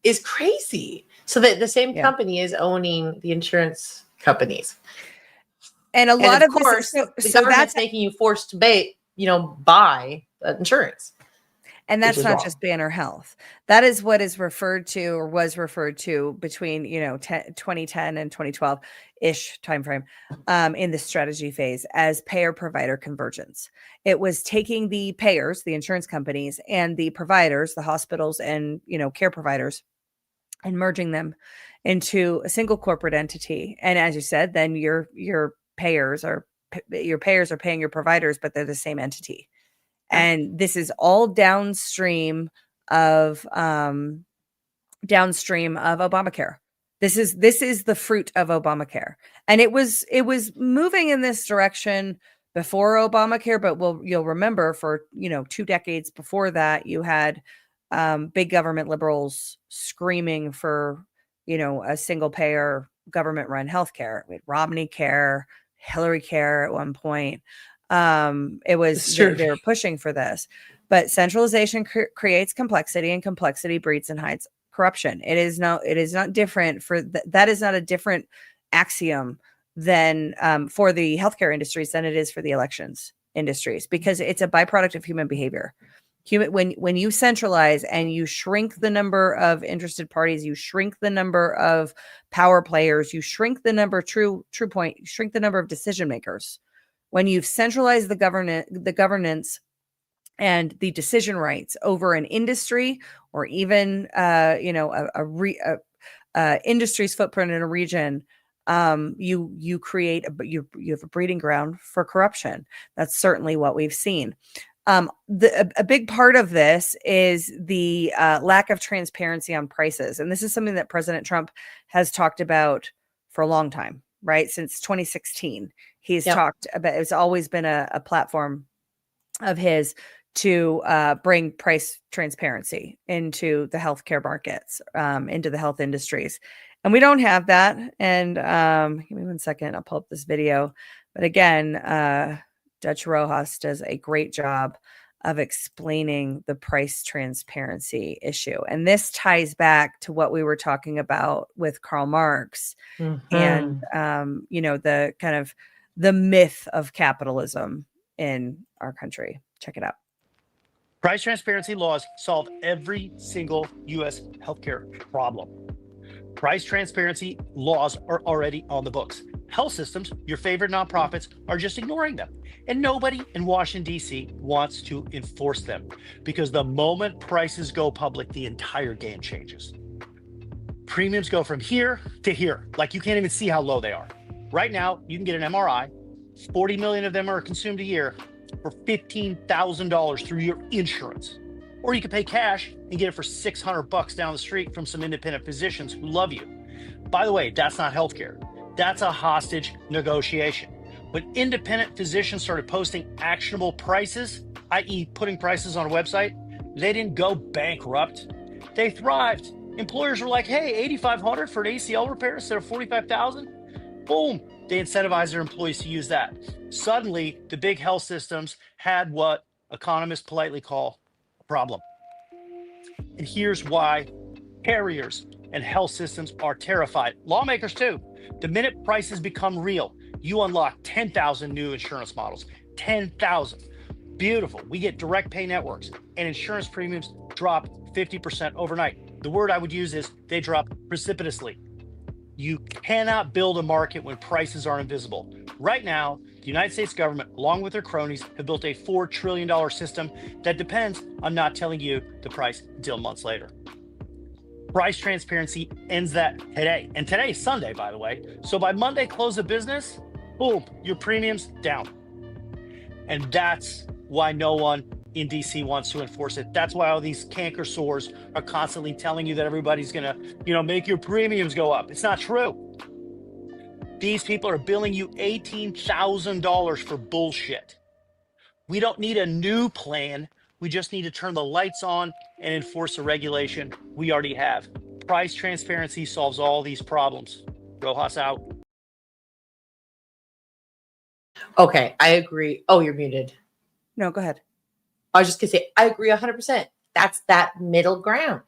S2: is crazy. So that the same company is owning the insurance companies.
S1: And a lot of
S2: course, the government's making you forced to buy insurance.
S1: And that's not just Banner Health. That is what is referred to or was referred to between 2010 and 2012-ish timeframe in the strategy phase as payer-provider convergence. It was taking the payers, the insurance companies, and the providers, the hospitals and care providers, and merging them into a single corporate entity. And as you said, then your payers are paying your providers, but they're the same entity. And this is all downstream of Obamacare. This is the fruit of Obamacare, and it was moving in this direction before Obamacare. But you'll remember for 2 decades before that, you had big government liberals screaming for a single payer government run healthcare. We had Romney Care, Hillary Care at one point. They were pushing for this, but centralization creates complexity, and complexity breeds and hides corruption. It is not different that is not a different axiom than for the healthcare industries than it is for the elections industries, because it's a byproduct of human behavior. When you centralize and you shrink the number of interested parties, you shrink the number of power players, you shrink the number you shrink the number of decision makers. When you've centralized the governance and the decision rights over an industry, or even industry's footprint in a region, you create you have a breeding ground for corruption. That's certainly what we've seen. A big part of this is the lack of transparency on prices, and this is something that President Trump has talked about for a long time, right? Since 2016. He's talked about, it's always been a platform of his to bring price transparency into the healthcare markets, into the health industries. And we don't have that. And give me 1 second. I'll pull up this video. But again, Dutch Rojas does a great job of explaining the price transparency issue. And this ties back to what we were talking about with Karl Marx and, the kind of the myth of capitalism in our country. Check it out.
S8: Price transparency laws solve every single U.S. healthcare problem. Price transparency laws are already on the books. Health systems, your favorite nonprofits, are just ignoring them. And nobody in Washington, D.C. wants to enforce them, because the moment prices go public, the entire game changes. Premiums go from here to here, like you can't even see how low they are. Right now, you can get an MRI. 40 million of them are consumed a year for $15,000 through your insurance. Or you can pay cash and get it for $600 down the street from some independent physicians who love you. By the way, that's not healthcare. That's a hostage negotiation. When independent physicians started posting actionable prices, i.e. putting prices on a website, they didn't go bankrupt. They thrived. Employers were like, hey, $8,500 for an ACL repair instead of $45,000. Boom. They incentivized their employees to use that. Suddenly, the big health systems had what economists politely call a problem. And here's why carriers and health systems are terrified. Lawmakers too. The minute prices become real, you unlock 10,000 new insurance models. 10,000. Beautiful. We get direct pay networks and insurance premiums drop 50% overnight. The word I would use is they drop precipitously. You cannot build a market when prices are invisible. Right now, the United States government, along with their cronies, have built a $4 trillion system that depends on not telling you the price until months later. Price transparency ends that today. And today is Sunday, by the way. So by Monday, close of business, boom, your premium's down. And that's why no one in DC wants to enforce it. That's why all these canker sores are constantly telling you that everybody's gonna, make your premiums go up. It's not true. These people are billing you $18,000 for bullshit. We don't need a new plan. We just need to turn the lights on and enforce the regulation we already have. Price transparency solves all these problems. Rojas out.
S2: Okay, I agree. Oh, you're muted.
S1: No, go ahead.
S2: I was just going to say, I agree 100%. That's that middle ground.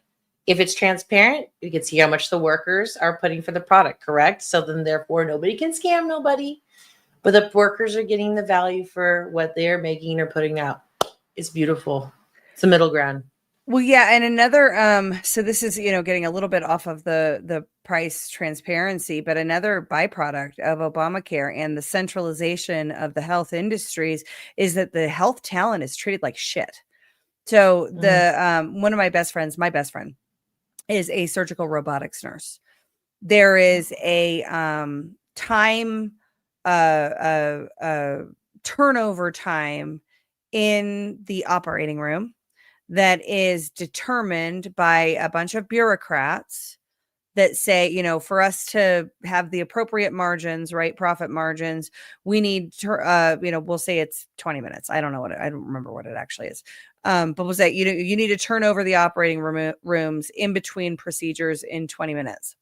S2: If it's transparent, you can see how much the workers are putting for the product, correct? So then therefore nobody can scam nobody, but the workers are getting the value for what they're making or putting out. It's beautiful. It's a middle ground.
S1: Well, yeah, and another so this is, getting a little bit off of the price transparency, but another byproduct of Obamacare and the centralization of the health industries is that the health talent is treated like shit. So the one of my best friend is a surgical robotics nurse. There is a time turnover time in the operating room that is determined by a bunch of bureaucrats that say, for us to have the appropriate margins, right, profit margins, we need to, we'll say it's 20 minutes. I don't remember what it actually is. But we'll say, you need to turn over the operating rooms in between procedures in 20 minutes.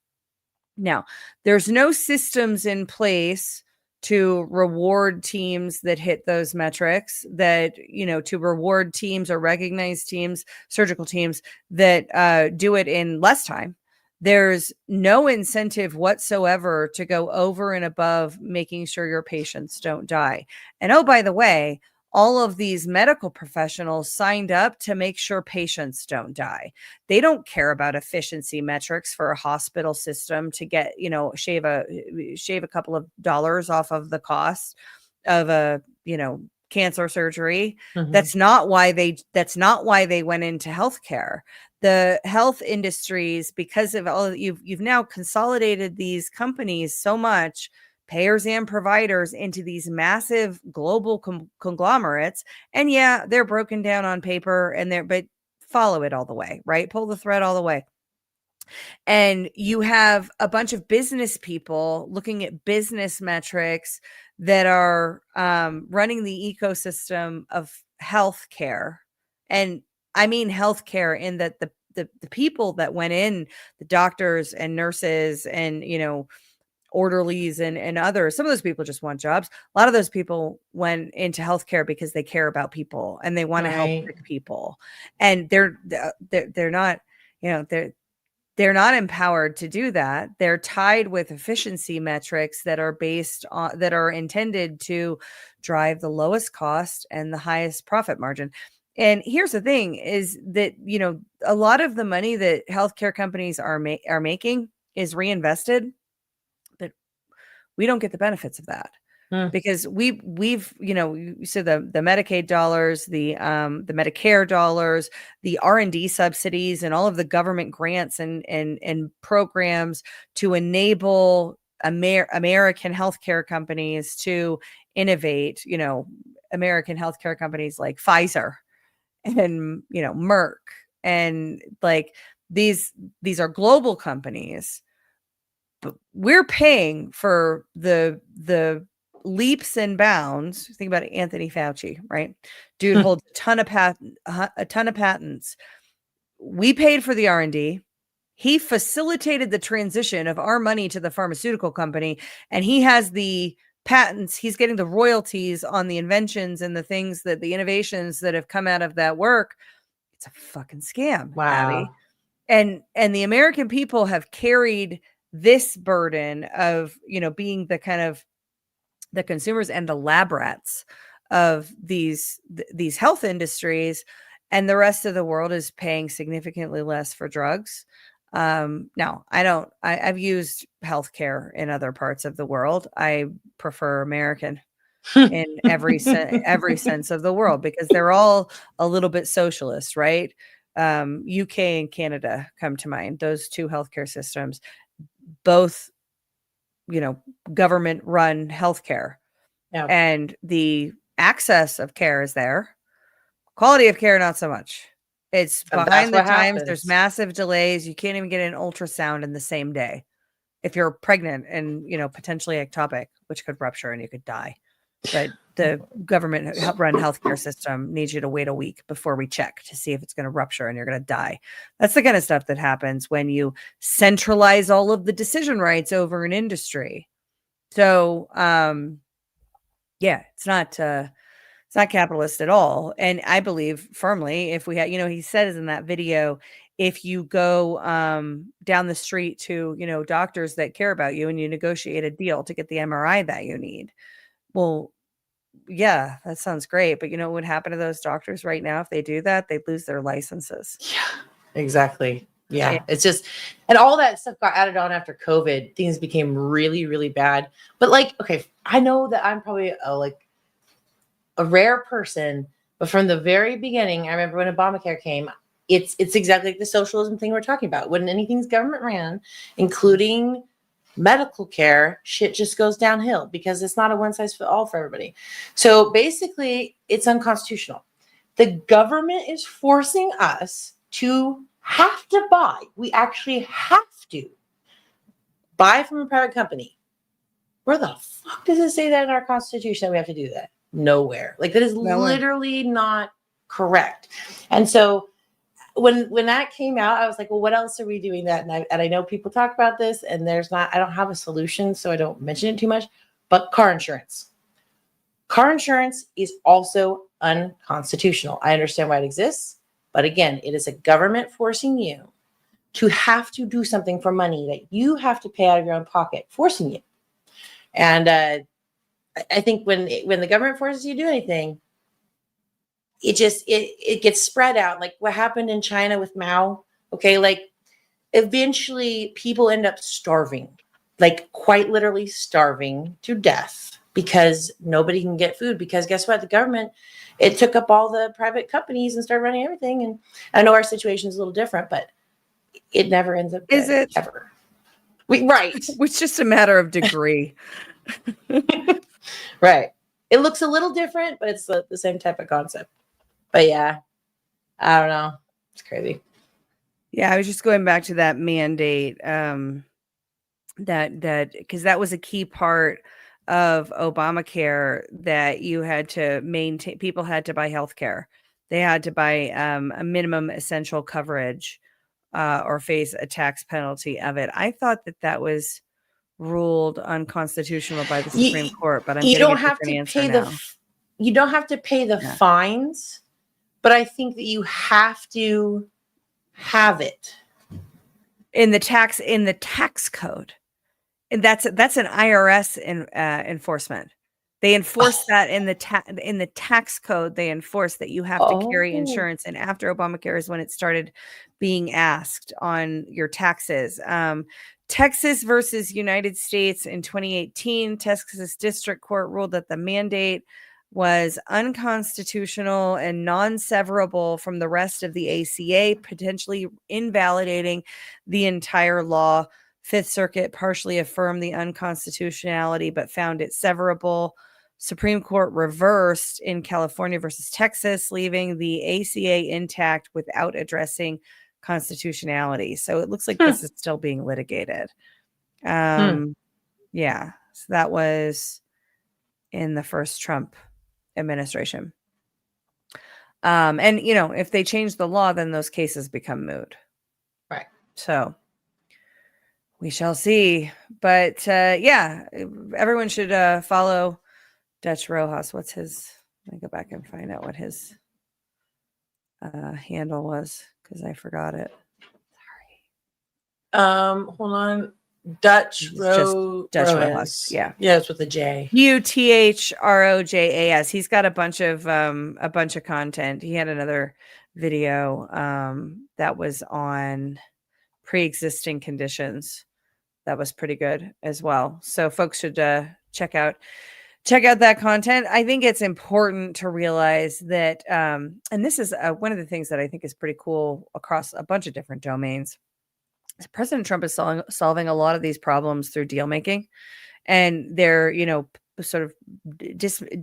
S1: Now, there's no systems in place to reward teams that hit those metrics, that, to reward teams or recognize teams, surgical teams that do it in less time. There's no incentive whatsoever to go over and above making sure your patients don't die. And oh, by the way, all of these medical professionals signed up to make sure patients don't die. They don't care about efficiency metrics for a hospital system to get, shave a couple of dollars off of the cost of a, cancer surgery.
S2: Mm-hmm.
S1: That's not why they went into healthcare. The health industries, because of all you've now consolidated these companies so much, payers and providers, into these massive global conglomerates. And yeah, they're broken down on paper but follow it all the way, right? Pull the thread all the way. And you have a bunch of business people looking at business metrics that are running the ecosystem of healthcare. And I mean healthcare in that the people that went in, the doctors and nurses and, orderlies and others, some of those people just want jobs. A lot of those people went into healthcare because they care about people and they want to help sick people. And they're not, they're not empowered to do that. They're tied with efficiency metrics that are intended to drive the lowest cost and the highest profit margin. And here's the thing is that, a lot of the money that healthcare companies are making is reinvested, but we don't get the benefits of that. Because we've so the Medicaid dollars, the Medicare dollars, the R&D subsidies, and all of the government grants and programs to enable American healthcare companies to innovate, American healthcare companies like Pfizer and, Merck, and like these are global companies, but we're paying for the leaps and bounds. Think about it, Anthony Fauci, right? Dude holds a ton of patents. We paid for the R&D. He facilitated the transition of our money to the pharmaceutical company, and he has the patents. He's getting the royalties on the inventions and the things that the innovations that have come out of that work. It's a fucking scam, Abby. And the American people have carried this burden of, being the kind of the consumers and the lab rats of these health industries, and the rest of the world is paying significantly less for drugs. Now, I've used healthcare in other parts of the world. I prefer American in every sense of the world, because they're all a little bit socialist, right? UK and Canada come to mind. Those two healthcare systems, both, government run healthcare, and the access of care is there. Quality of care, not so much. It's behind the times. There's massive delays. You can't even get an ultrasound in the same day if you're pregnant and, potentially ectopic, which could rupture and you could die. But the government run healthcare system needs you to wait a week before we check to see if it's going to rupture and you're going to die. That's the kind of stuff that happens when you centralize all of the decision rights over an industry. So, it's not capitalist at all. And I believe firmly, if we had, he says in that video, if you go down the street to, doctors that care about you and you negotiate a deal to get the MRI that you need. Well, yeah, that sounds great. But what would happen to those doctors right now if they do that? They'd lose their licenses.
S2: Yeah, exactly. Yeah, it's just, and all that stuff got added on after COVID. Things became really, really bad. But okay, I know that I'm probably a rare person, but from the very beginning, I remember when Obamacare came, it's exactly like the socialism thing we're talking about. When anything's government ran, including medical care, shit just goes downhill because it's not a one size fits all for everybody. So basically, it's unconstitutional. The government is forcing us to have to buy. We actually have to buy from a private company. Where the fuck does it say that in our Constitution that we have to do that? Nowhere. That is literally not correct. And so when that came out, I was like, well, what else are we doing that? And I know people talk about this, and I don't have a solution, so I don't mention it too much, but car insurance. Car insurance is also unconstitutional. I understand why it exists, but again, it is a government forcing you to have to do something for money that you have to pay out of your own pocket, forcing you. And I think when the government forces you to do anything, it gets spread out. Like what happened in China with Mao. Okay, eventually people end up starving, quite literally starving to death because nobody can get food. Because guess what? The government, it took up all the private companies and started running everything. And I know our situation is a little different, but it never ends up good,
S1: is it
S2: ever? Right.
S1: It's just a matter of degree.
S2: Right. It looks a little different, but it's the same type of concept. But yeah, I don't know. It's crazy.
S1: Yeah, I was just going back to that mandate. That because that was a key part of Obamacare, that you had to maintain. People had to buy healthcare. They had to buy a minimum essential coverage, or face a tax penalty of it. I thought that was ruled unconstitutional by the Supreme Court, but you don't have to
S2: pay the fines, but I think that you have to have it
S1: in the tax code, and that's an IRS enforcement. They enforce that in the tax code. They enforce that you have to carry insurance, and after Obamacare is when it started being asked on your taxes. Texas versus United States in 2018, Texas District Court ruled that the mandate was unconstitutional and non-severable from the rest of the ACA, potentially invalidating the entire law. Fifth Circuit partially affirmed the unconstitutionality, but found it severable. Supreme Court reversed in California versus Texas, leaving the ACA intact without addressing constitutionality. So it looks like this is still being litigated. Yeah. So that was in the first Trump administration. And if they change the law, then those cases become moot.
S2: Right.
S1: So we shall see. But yeah, everyone should follow Dutch Rojas. What's his? Let me go back and find out what his handle was, because I forgot it.
S2: Hold on. Dutch
S1: Rojas. Yeah.
S2: Yeah, it's with a J.
S1: UTHROJAS. He's got a bunch of content. He had another video that was on pre-existing conditions. That was pretty good as well. So folks should check out that content. I think it's important to realize that, and this is one of the things that I think is pretty cool across a bunch of different domains. President Trump is solving a lot of these problems through deal making, and they're, sort of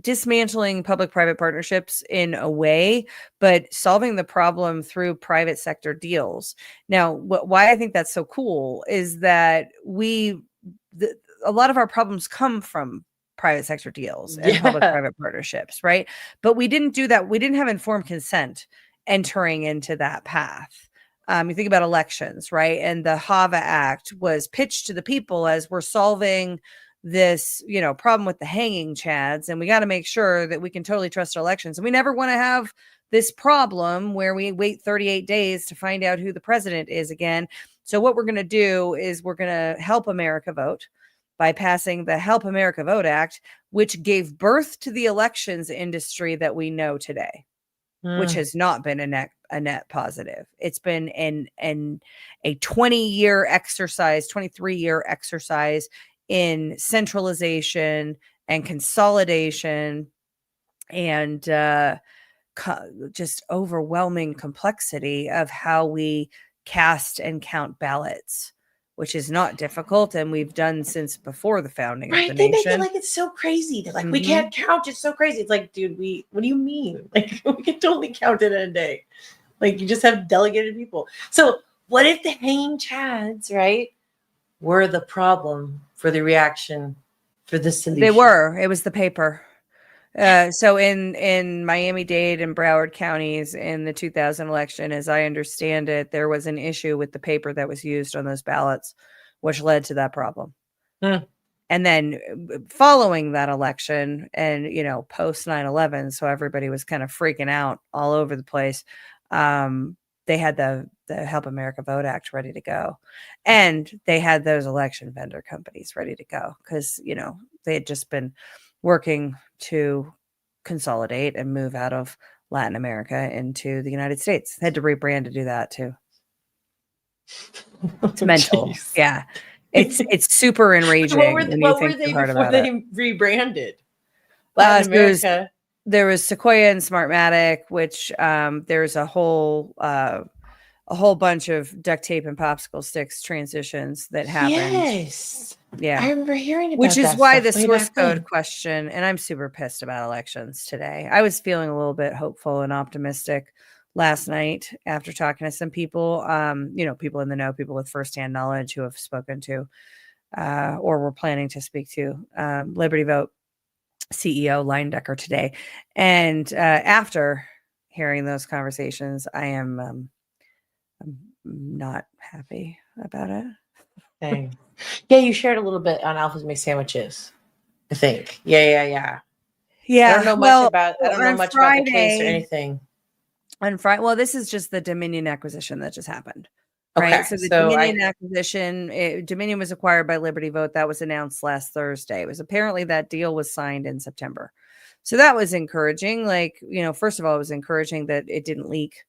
S1: dismantling public-private partnerships in a way, but solving the problem through private sector deals. Now, why I think that's so cool is that a lot of our problems come from private sector deals and public-private partnerships, right? But we didn't do that. We didn't have informed consent entering into that path. You think about elections, right? And the HAVA Act was pitched to the people as we're solving this, problem with the hanging chads, and we got to make sure that we can totally trust our elections. And we never want to have this problem where we wait 38 days to find out who the president is again. So what we're going to do is we're going to help America vote by passing the Help America Vote Act, which gave birth to the elections industry that we know today, which has not been a net positive. It's been a 20-year exercise, 23-year exercise in centralization and consolidation and just overwhelming complexity of how we cast and count ballots, which is not difficult, and we've done since before the founding of the
S2: They
S1: nation.
S2: make it like it's so crazy. They're like, we can't count. It's so crazy. It's like, dude, what do you mean? Like, we can totally count it in a day. Like, you just have delegated people. So what if the hanging chads, right, were the problem for the reaction for the solution?
S1: They were. It was the paper. So in Miami-Dade and Broward counties in the 2000 election, as I understand it, there was an issue with the paper that was used on those ballots, which led to that problem. And then following that election and, post 9/11, so everybody was kind of freaking out all over the place. They had the Help America Vote Act ready to go. And they had those election vendor companies ready to go because, they had just been working to consolidate and move out of Latin America into the United States. They had to rebrand to do that too. It's mental.
S2: Geez.
S1: Yeah. It's super enraging.
S2: What were they before they rebranded? Latin America.
S1: There was Sequoia and Smartmatic, which there's a whole bunch of duct tape and popsicle sticks transitions that happened.
S2: Yes.
S1: Yeah.
S2: I remember hearing about
S1: which
S2: that.
S1: Which is why the
S2: way
S1: source
S2: back
S1: code
S2: then.
S1: question, and I'm super pissed about elections today. I was feeling a little bit hopeful and optimistic last night after talking to some people, people in the know, people with firsthand knowledge who have spoken to or were planning to speak to Liberty Vote CEO Leindecker today. And after hearing those conversations, I'm not happy about it.
S2: Dang. Yeah, you shared a little bit on Alpha's Make Sandwiches, I think. Yeah. I don't know much about the case or anything.
S1: On Friday, well, this is just the Dominion acquisition that just happened.
S2: Okay,
S1: right? So the Dominion acquisition, Dominion was acquired by Liberty Vote. That was announced last Thursday. It was apparently that deal was signed in September. So that was encouraging. First of all, it was encouraging that it didn't leak.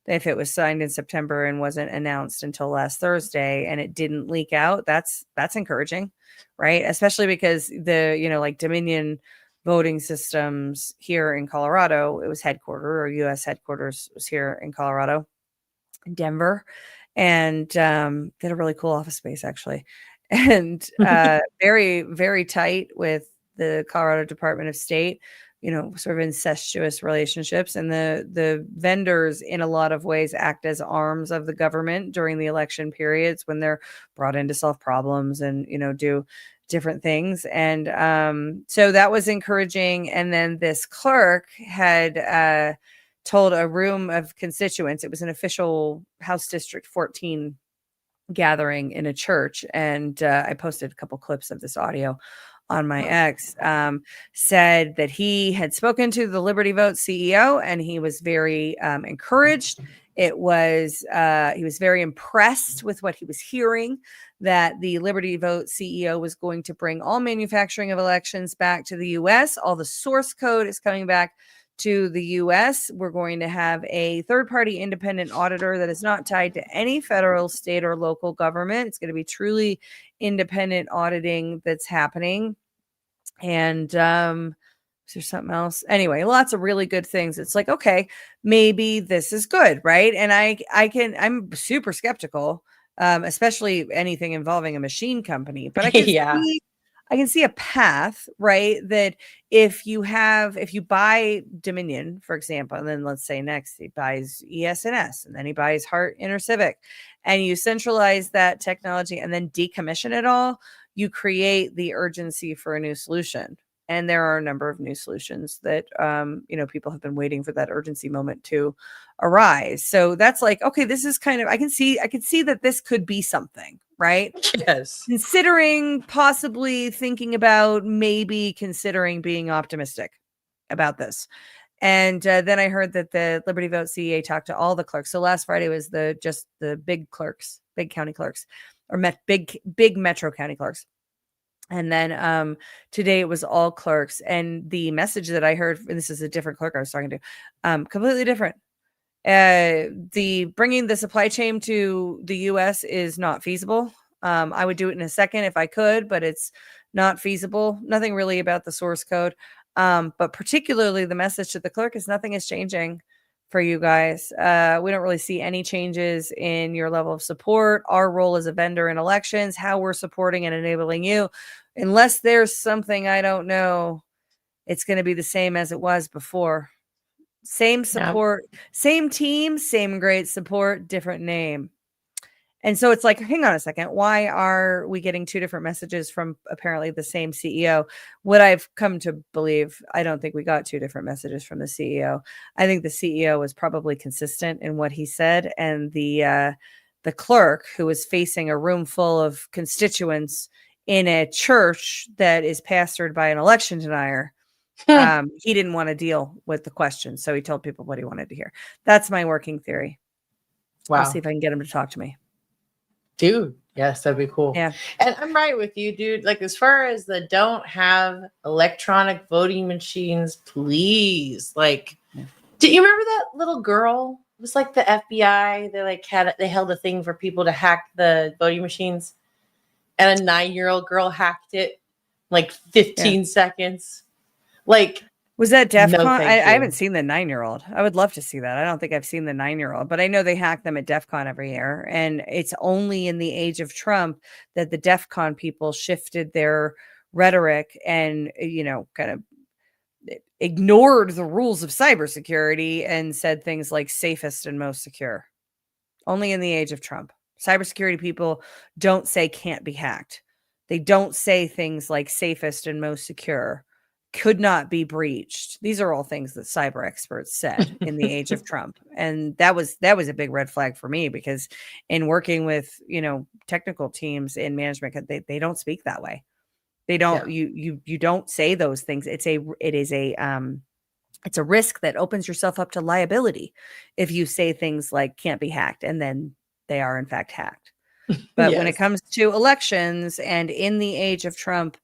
S1: If it was signed in September and wasn't announced until last Thursday and it didn't leak out, that's encouraging, right? Especially because the, Dominion voting systems here in Colorado, it was U.S. headquarters was here in Colorado, Denver. and they had a really cool office space actually, and very, very tight with the Colorado Department of State, sort of incestuous relationships. And the vendors in a lot of ways act as arms of the government during the election periods when they're brought in to solve problems and, do different things. And so that was encouraging. And then this clerk had told a room of constituents, it was an official House District 14 gathering in a church. And I posted a couple clips of this audio on my ex, said that he had spoken to the Liberty Vote CEO and he was very encouraged. He was very impressed with what he was hearing, that the Liberty Vote CEO was going to bring all manufacturing of elections back to the US. All the source code is coming back to the US. We're going to have a third-party independent auditor that is not tied to any federal, state, or local government. It's going to be truly independent auditing that's happening. And is there something else? Anyway, lots of really good things. It's like, okay, maybe this is good, right? And I'm super skeptical, especially anything involving a machine company, but I can see a path, right? That if you buy Dominion, for example, and then let's say next he buys ES&S, and then he buys Hart InterCivic, and you centralize that technology and then decommission it all, you create the urgency for a new solution. And there are a number of new solutions that, people have been waiting for that urgency moment to arise. So that's like, okay, this is kind of, I can see that this could be something, right?
S2: Yes.
S1: Possibly thinking about maybe considering being optimistic about this. And then I heard that the Liberty Vote CEA talked to all the clerks. So last Friday was just the big clerks, big county clerks, or big metro county clerks. And then today it was all clerks. And the message that I heard, and this is a different clerk I was talking to, completely different. The bringing the supply chain to the US is not feasible. I would do it in a second if I could, but it's not feasible. Nothing really about the source code. But particularly the message to the clerk is nothing is changing for you guys. We don't really see any changes in your level of support, our role as a vendor in elections, how we're supporting and enabling you. Unless there's something I don't know, it's going to be the same as it was before. Same support, same team, same great support, different name. And so it's like, hang on a second. Why are we getting two different messages from apparently the same CEO? What I've come to believe, I don't think we got two different messages from the CEO. I think the CEO was probably consistent in what he said. And the clerk, who was facing a room full of constituents in a church that is pastored by an election denier, he didn't want to deal with the question. So he told people what he wanted to hear. That's my working theory.
S2: Wow.
S1: I'll see if I can get him to talk to me.
S2: Dude, yes, that'd be cool.
S1: Yeah.
S2: And I'm right with you, dude. Like, as far as the don't have electronic voting machines, please. Like, do you remember that little girl? It was like the FBI. They held a thing for people to hack the voting machines, and a 9-year-old girl hacked it like 15 seconds. Like,
S1: was that DEF
S2: no,
S1: CON? I
S2: thank you.
S1: haven't seen the 9-year-old. I would love to see that. I don't think I've seen the 9-year-old, but I know they hack them at DEF CON every year. And it's only in the age of Trump that the DEF CON people shifted their rhetoric and, kind of ignored the rules of cybersecurity and said things like safest and most secure. Only in the age of Trump. Cybersecurity people don't say can't be hacked. They don't say things like safest and most secure, could not be breached. These are all things that cyber experts said in the age of Trump. And that was a big red flag for me, because in working with, technical teams in management, they don't speak that way. They don't, you don't say those things. It's a risk that opens yourself up to liability if you say things like can't be hacked, and then they are in fact hacked. But when it comes to elections and in the age of Trump,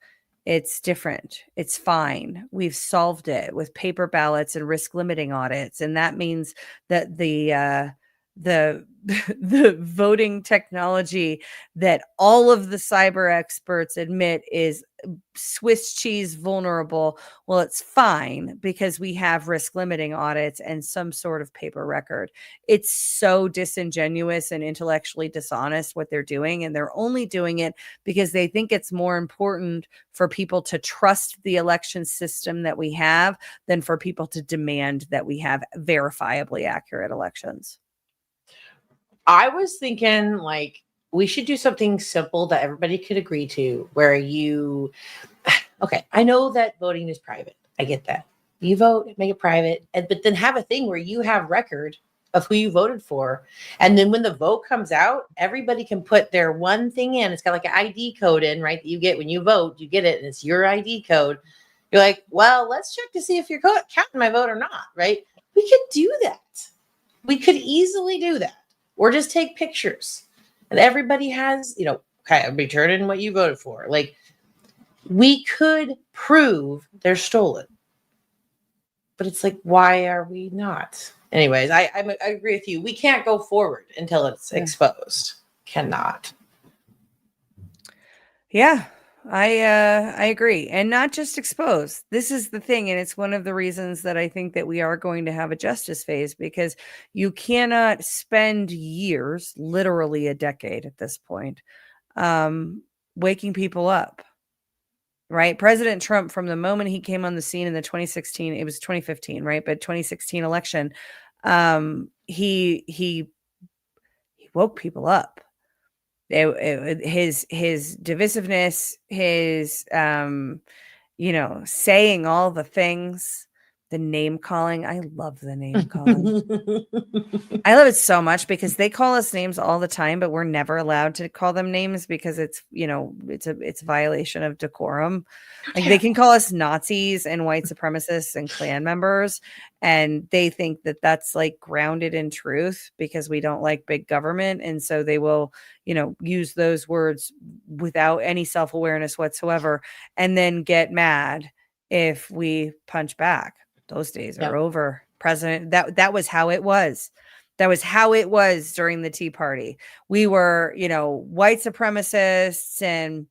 S1: it's different. It's fine. We've solved it with paper ballots and risk limiting audits. And that means that the the the voting technology that all of the cyber experts admit is Swiss cheese vulnerable. Well, it's fine because we have risk limiting audits and some sort of paper record. It's so disingenuous and intellectually dishonest what they're doing. And they're only doing it because they think it's more important for people to trust the election system that we have than for people to demand that we have verifiably accurate elections.
S2: I was thinking like we should do something simple that everybody could agree to where you, okay, I know that voting is private. I get that. You vote, make it private, but then have a thing where you have record of who you voted for. And then when the vote comes out, everybody can put their one thing in. It's got like an ID code in, right? That you get when you vote, you get it and it's your ID code. You're like, well, let's check to see if you're counting my vote or not, right? We could do that. We could easily do that. Or just take pictures and everybody has, okay, I'll be turning what you voted for. Like we could prove they're stolen, but it's like, why are we not? Anyways, I agree with you. We can't go forward until it's exposed. Cannot.
S1: Yeah, I agree. And not just exposed. This is the thing. And it's one of the reasons that I think that we are going to have a justice phase, because you cannot spend years, literally a decade at this point, waking people up. Right? President Trump, from the moment he came on the scene in the 2016, it was 2015, right? But 2016 election, he woke people up. His divisiveness, his saying all the things, the name calling. I love the name calling. I love it so much because they call us names all the time, but we're never allowed to call them names because it's a violation of decorum. Like they can call us Nazis and white supremacists and Klan members, and they think that that's like grounded in truth because we don't like big government, and so they will use those words without any self-awareness whatsoever, and then get mad if we punch back. Those days are over. President, that was how it was. That was how it was during the Tea Party. We were, white supremacists and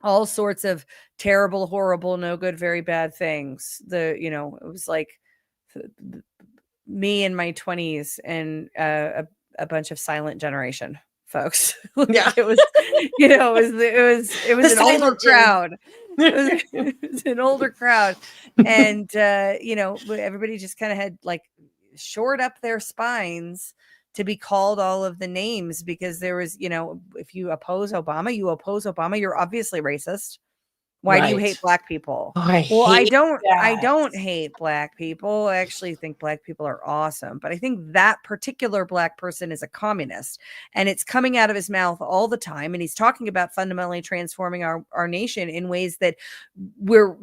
S1: all sorts of terrible, horrible, no good, very bad things. It was like me in my 20s and a bunch of silent generation folks.
S2: Yeah.
S1: It was an older crowd. It was an older crowd. And, everybody just kind of had like shored up their spines to be called all of the names because there was, if you oppose Obama, you're obviously racist. Why do you hate black people?
S2: Oh,
S1: I don't hate black people. I actually think black people are awesome. But I think that particular black person is a communist, and it's coming out of his mouth all the time. And he's talking about fundamentally transforming our nation in ways that we're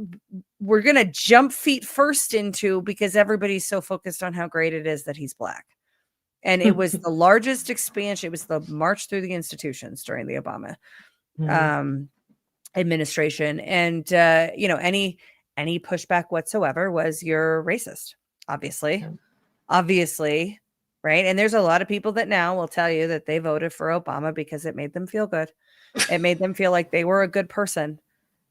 S1: going to jump feet first into because everybody's so focused on how great it is that he's black. And it was the largest expansion. It was the march through the institutions during the Obama administration. And, any pushback whatsoever was you're racist, obviously, right? And there's a lot of people that now will tell you that they voted for Obama because it made them feel good. It made them feel like they were a good person.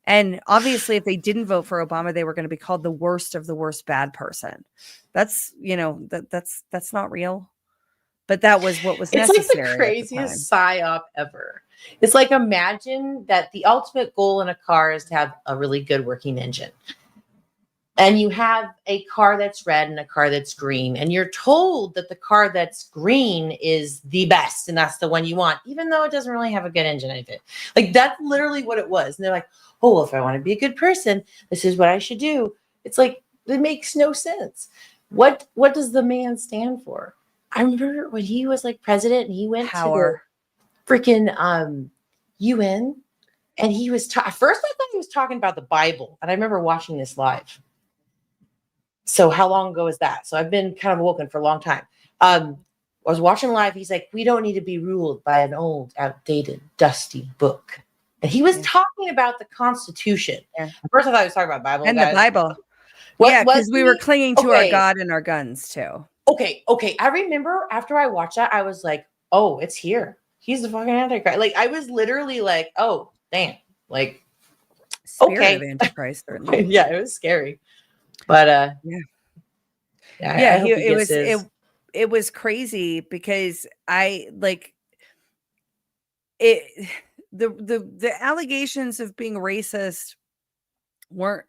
S1: And obviously, if they didn't vote for Obama, they were going to be called the worst of the worst bad person. That's, that's not real. But that was what was necessary.
S2: It's like the craziest psyop ever. It's like, imagine that the ultimate goal in a car is to have a really good working engine. And you have a car that's red and a car that's green. And you're told that the car that's green is the best. And that's the one you want, even though it doesn't really have a good engine in it. Like, that's literally what it was. And they're like, oh, well, if I want to be a good person, this is what I should do. It's like, it makes no sense. What does the man stand for? I remember when he was like president and he went to the freaking UN, and he was at first I thought he was talking about the Bible, and I remember watching this live. So how long ago is that? So I've been kind of awoken for a long time. I was watching live. He's like, we don't need to be ruled by an old, outdated, dusty book. And he was talking about the Constitution.
S1: Yeah.
S2: At first I thought he was talking about Bible.
S1: And
S2: guys.
S1: the Bible. Because we were clinging to our God and our guns too.
S2: Okay. I remember after I watched that, I was like, oh, it's here. He's the fucking Antichrist. Like, I was literally like, oh, damn. Like,
S1: Spirit of
S2: okay.
S1: Antichrist, certainly.
S2: Yeah, it was scary. But I
S1: He
S2: hope he gets his.
S1: it was crazy because I like it the allegations of being racist weren't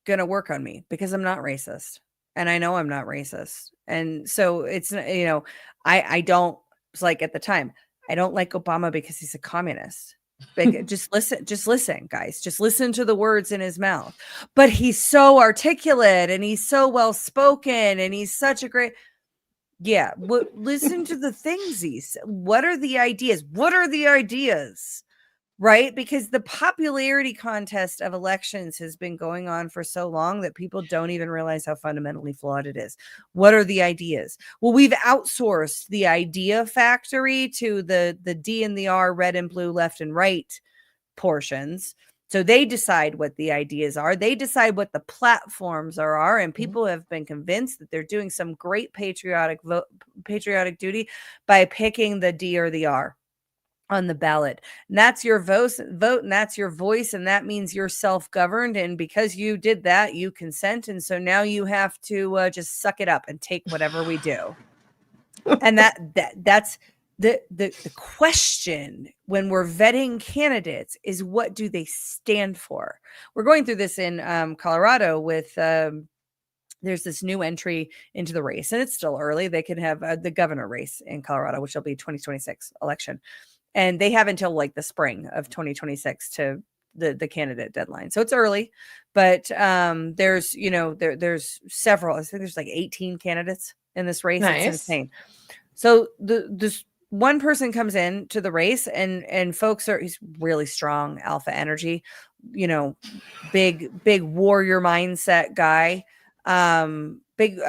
S1: gonna work on me because I'm not racist. And I know I'm not racist. And so it's I don't it's like at the time, I don't like Obama because he's a communist. Like, just listen, guys. Just listen to the words in his mouth. But he's so articulate and he's so well spoken and he's such a great. Yeah, listen to the things what are the ideas? What are the ideas? Right? Because the popularity contest of elections has been going on for so long that people don't even realize how fundamentally flawed it is. What are the ideas? Well, we've outsourced the idea factory to the D and the R, red and blue, left and right portions. So they decide what the ideas are. They decide what the platforms are. And people have been convinced that they're doing some great patriotic duty by picking the D or the R on the ballot. And that's your vote, and that's your voice, and that means you're self-governed. And because you did that, you consent. And so now you have to just suck it up and take whatever we do. And that's the question when we're vetting candidates is, what do they stand for? We're going through this in Colorado with there's this new entry into the race, and it's still early. They can have the governor race in Colorado, which will be 2026 election. And they have until like the spring of 2026 to the candidate deadline. So it's early, but there's, there's several, I think there's like 18 candidates in this race. Nice. It's insane. So this one person comes in to the race and folks he's really strong, alpha energy, big warrior mindset guy. Big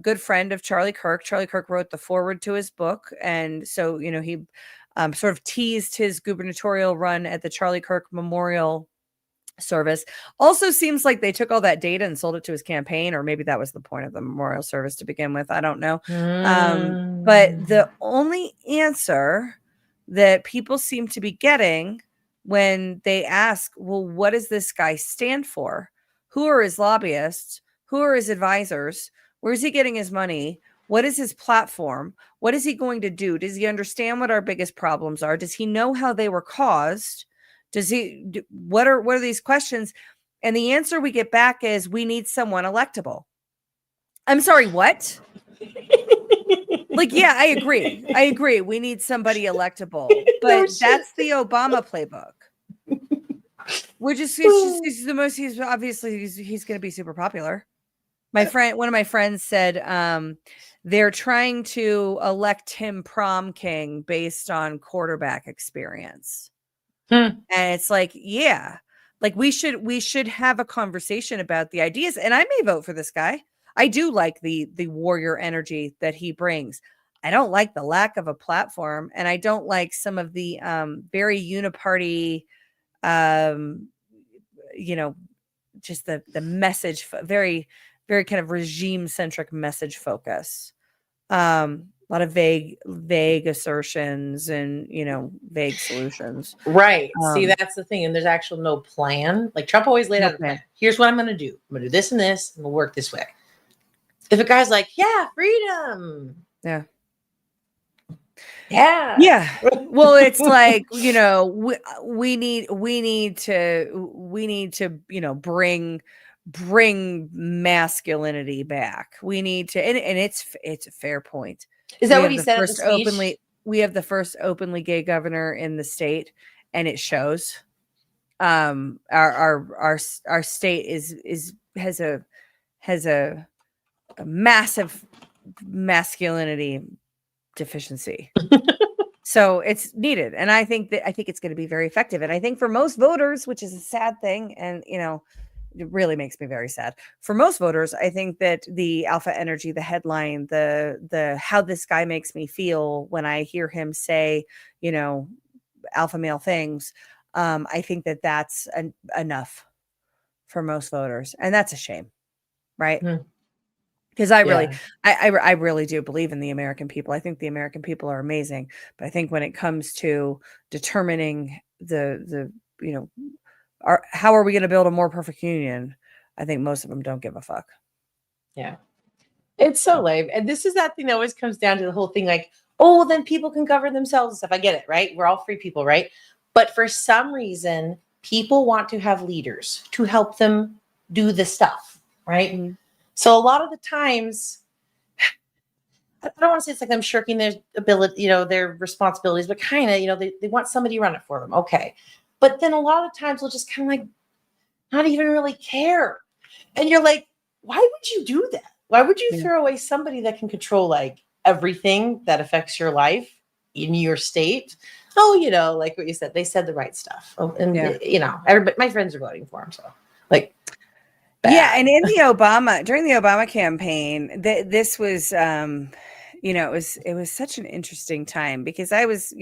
S1: good friend of Charlie Kirk. Charlie Kirk wrote the foreword to his book. And so, he sort of teased his gubernatorial run at the Charlie Kirk Memorial Service. Also seems like they took all that data and sold it to his campaign, or maybe that was the point of the memorial service to begin with. I don't know. But the only answer that people seem to be getting when they ask, well, what does this guy stand for? Who are his lobbyists? Who are his advisors? Where is he getting his money? What is his platform? What is he going to do? Does he understand what our biggest problems are? Does he know how they were caused? What are these questions? And the answer we get back is, we need someone electable. I'm sorry, what? Like, yeah, I agree. We need somebody electable, but that's the Obama playbook. Which is he's the most, he's going to be super popular. One of my friends said, they're trying to elect him prom king based on quarterback experience. And it's like, yeah, like we should have a conversation about the ideas. And I may vote for this guy. I do like the warrior energy that he brings. I don't like the lack of a platform, and I don't like some of the very uniparty, just the message, very, very kind of regime centric message focus. A lot of vague assertions and, vague solutions.
S2: Right. See, that's the thing. And there's actually no plan. Like Trump always laid out a plan. Here's what I'm going to do. I'm going to do this and this, and we'll work this way. If a guy's like, yeah, freedom.
S1: Yeah.
S2: Yeah.
S1: Yeah. Well, it's like, we need to, bring masculinity back. We need to, and it's a fair point.
S2: Is that what he said at the speech?
S1: We have the first openly gay governor in the state, and it shows. Our state has a massive masculinity deficiency. So it's needed. And I think it's going to be very effective. And I think for most voters, which is a sad thing, and it really makes me very sad. For most voters, I think that the alpha energy, the headline, the how this guy makes me feel when I hear him say, alpha male things, I think that that's enough for most voters. And that's a shame, right? Because I really, I really do believe in the American people. I think the American people are amazing. But I think when it comes to determining the how are we going to build a more perfect union, I think most of them don't give a fuck.
S2: Yeah. It's so lame. And this is that thing that always comes down to the whole thing like, oh, then people can govern themselves and stuff. I get it, right? We're all free people, right? But for some reason, people want to have leaders to help them do the stuff, right?
S1: Mm-hmm.
S2: So a lot of the times, I don't want to say it's like them shirking their ability, their responsibilities, but kind of, they want somebody to run it for them. Okay. But then a lot of the times they'll just kind of like not even really care. And you're like, why would you do that? Why would you throw away somebody that can control like everything that affects your life in your state? Oh, like what you said, they said the right stuff. Oh, and everybody, my friends are voting for him. So like, bad.
S1: Yeah. And during the Obama campaign, this was, it was such an interesting time because I was,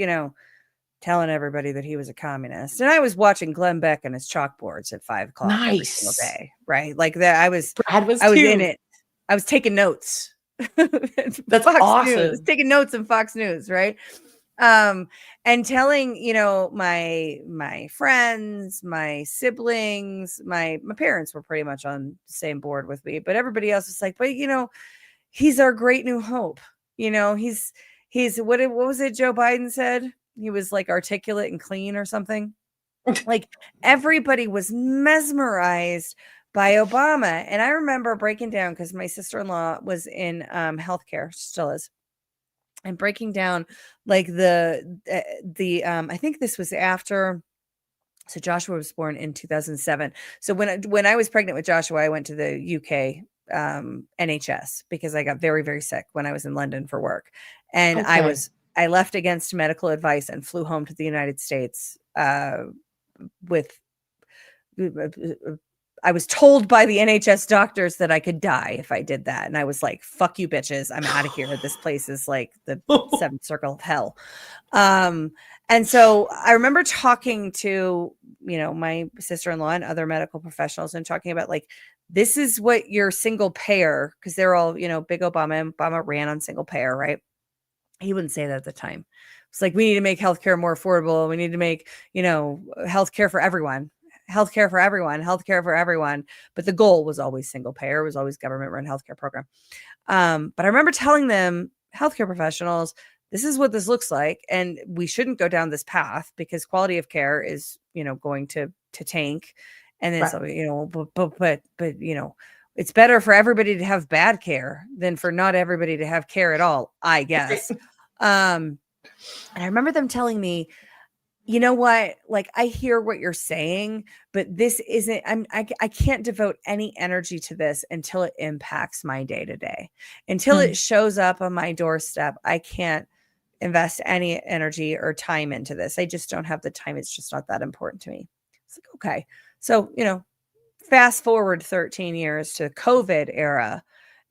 S1: telling everybody that he was a communist, and I was watching Glenn Beck and his chalkboards at 5 o'clock every single day, right? Like that, I was in it. I was taking notes.
S2: That's
S1: Fox
S2: awesome.
S1: News, taking notes in Fox News, right? And telling, my friends, my siblings, my parents were pretty much on the same board with me, but everybody else was like, but he's our great new hope. He's what was it Joe Biden said? He was like articulate and clean or something. Like everybody was mesmerized by Obama. And I remember breaking down because my sister-in-law was in healthcare, still is, and breaking down like the I think this was after. So Joshua was born in 2007. So when I was pregnant with Joshua, I went to the UK NHS because I got very, very sick when I was in London for work. And I left against medical advice and flew home to the United States with I was told by the NHS doctors that I could die if I did that. And I was like, fuck you bitches. I'm out of here. This place is like the seventh circle of hell. And so I remember talking to, my sister-in-law and other medical professionals and talking about like, this is what your single payer, because they're all, big Obama ran on single payer, right? He wouldn't say that at the time. It's like, we need to make healthcare more affordable. We need to make, healthcare for everyone. Healthcare for everyone. But the goal was always single payer, was always government run healthcare program. But I remember telling them, healthcare professionals, this is what this looks like. And we shouldn't go down this path because quality of care is, going to tank. And then, but it's better for everybody to have bad care than for not everybody to have care at all, I guess. And I remember them telling me, you know what? Like, I hear what you're saying, but this isn't, I can't devote any energy to this until it impacts my day to day, until it shows up on my doorstep. I can't invest any energy or time into this. I just don't have the time. It's just not that important to me. It's like, okay. So, fast forward 13 years to COVID era,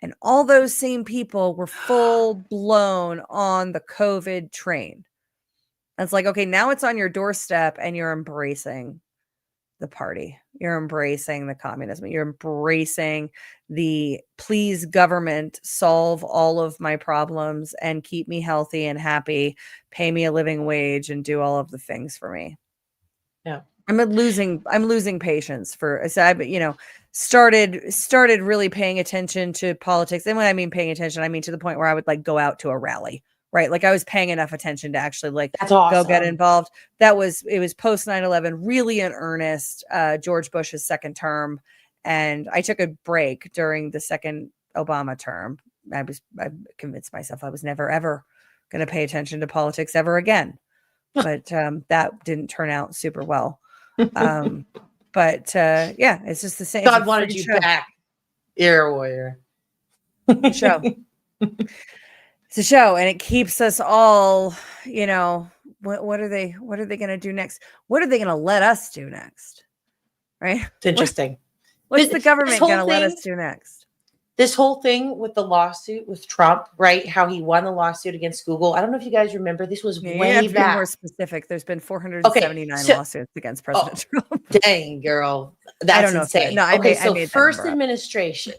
S1: and all those same people were full blown on the COVID train. It's like, okay, now it's on your doorstep and you're embracing the party. You're embracing the communism. You're embracing the please government solve all of my problems and keep me healthy and happy, pay me a living wage and do all of the things for me.
S2: Yeah.
S1: I'm losing patience for, so I, started really paying attention to politics. And when I mean paying attention, I mean to the point where I would like go out to a rally. Right. Like I was paying enough attention to actually like
S2: That's awesome.
S1: Go get involved. It was post 9/11, really in earnest, George Bush's second term. And I took a break during the second Obama term. I convinced myself I was never, ever going to pay attention to politics ever again. But that didn't turn out super well. But it's just the same.
S2: God wanted you back. Air warrior.
S1: Show. It's a show, and it keeps us all, what are they going to do next? What are they going to let us do next? Right?
S2: It's interesting.
S1: What's the government going to let us do next?
S2: this whole thing with the lawsuit with Trump, right? How he won the lawsuit against Google. I don't know if you guys remember. This was
S1: Yeah, you
S2: way
S1: have to be
S2: back.
S1: more specific. There's been
S2: Okay,
S1: 479
S2: so
S1: lawsuits against President Trump.
S2: dang, girl,
S1: I
S2: that's
S1: don't know if that,
S2: insane.
S1: no, I
S2: Okay,
S1: made, I
S2: so
S1: made that
S2: first
S1: number up.
S2: administration.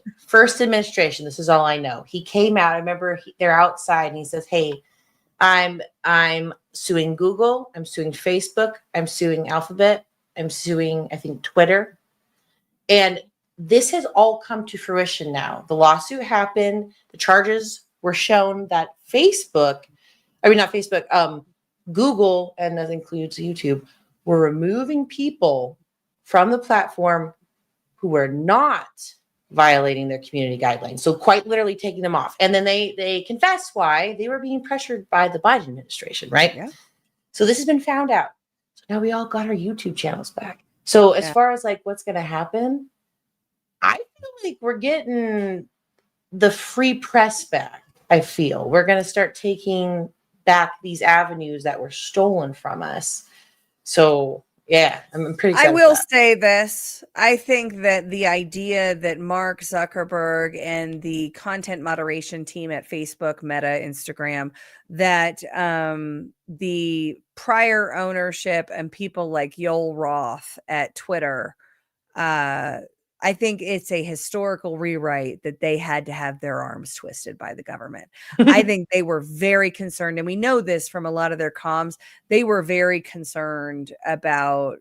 S2: This is all I know. He came out. I remember they're outside, and he says, "Hey, I'm suing Google. I'm suing Facebook. I'm suing Alphabet. I'm suing, I think, Twitter." And this has all come to fruition now. The lawsuit happened. The charges were shown that not Facebook, Google, and that includes YouTube, were removing people from the platform who were not violating their community guidelines. So quite literally taking them off. And then they confess why they were being pressured by the Biden administration, right?
S1: Yeah.
S2: So this has been found out. So now we all got our YouTube channels back. So as far as like what's going to happen, I feel like we're getting the free press back. I feel we're going to start taking back these avenues that were stolen from us. So yeah, I'm pretty excited.
S1: I will say this. I think that the idea that Mark Zuckerberg and the content moderation team at Facebook, Meta, Instagram, that the prior ownership and people like Yoel Roth at Twitter, I think it's a historical rewrite that they had to have their arms twisted by the government. I think they were very concerned, and we know this from a lot of their comms. They were very concerned about,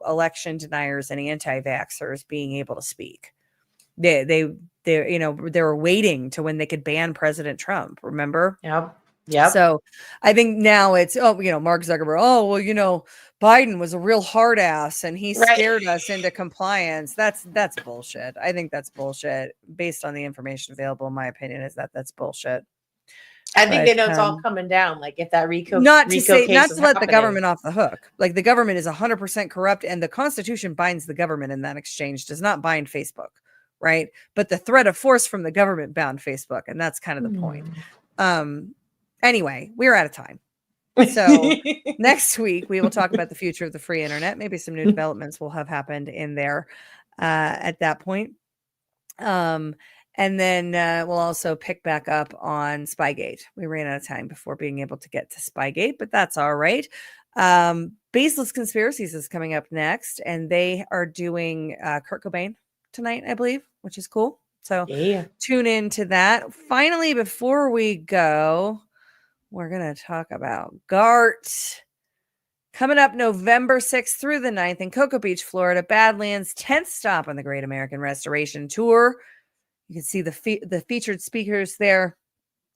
S1: election deniers and anti-vaxxers being able to speak. They were waiting to when they could ban President Trump. Remember?
S2: Yep. Yeah.
S1: So I think now it's, Mark Zuckerberg, Biden was a real hard ass and he scared us into compliance. That's bullshit. I think that's bullshit based on the information available. In my opinion is that's bullshit.
S2: I think they know it's all coming down. Like if that RICO
S1: not
S2: case
S1: to let
S2: happening.
S1: the government off the hook. Like the government is 100% corrupt and the Constitution binds the government in that exchange, does not bind Facebook. Right. But the threat of force from the government bound Facebook. And that's kind of the point. Anyway, we're out of time. So next week we will talk about the future of the free internet. Maybe some new developments will have happened in there at that point. And then we'll also pick back up on Spygate. We ran out of time before being able to get to Spygate, but that's all right. Baseless Conspiracies is coming up next, and they are doing Kurt Cobain tonight, I believe, which is cool. So tune in to that. Finally, before we go, we're going to talk about GART. Coming up November 6th through the 9th in Cocoa Beach, Florida, Badlands, 10th stop on the Great American Restoration Tour. You can see the featured speakers there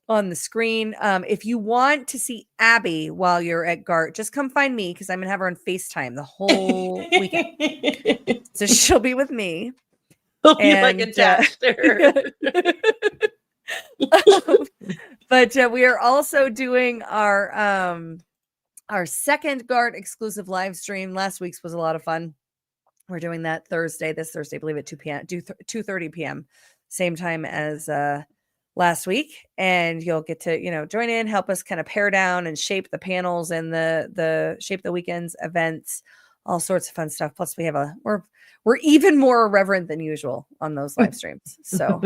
S1: on the screen. If you want to see Abbey while you're at GART, just come find me because I'm going to have her on FaceTime the whole weekend. So she'll be with me.
S2: Like attached to her.
S1: But we are also doing our second GART exclusive live stream. Last week's was a lot of fun. We're doing that this Thursday, I believe at 2:30 p.m. Same time as last week. And you'll get to, join in, help us kind of pare down and shape the panels and the shape the weekend's events, all sorts of fun stuff. Plus we have we're even more irreverent than usual on those live streams. So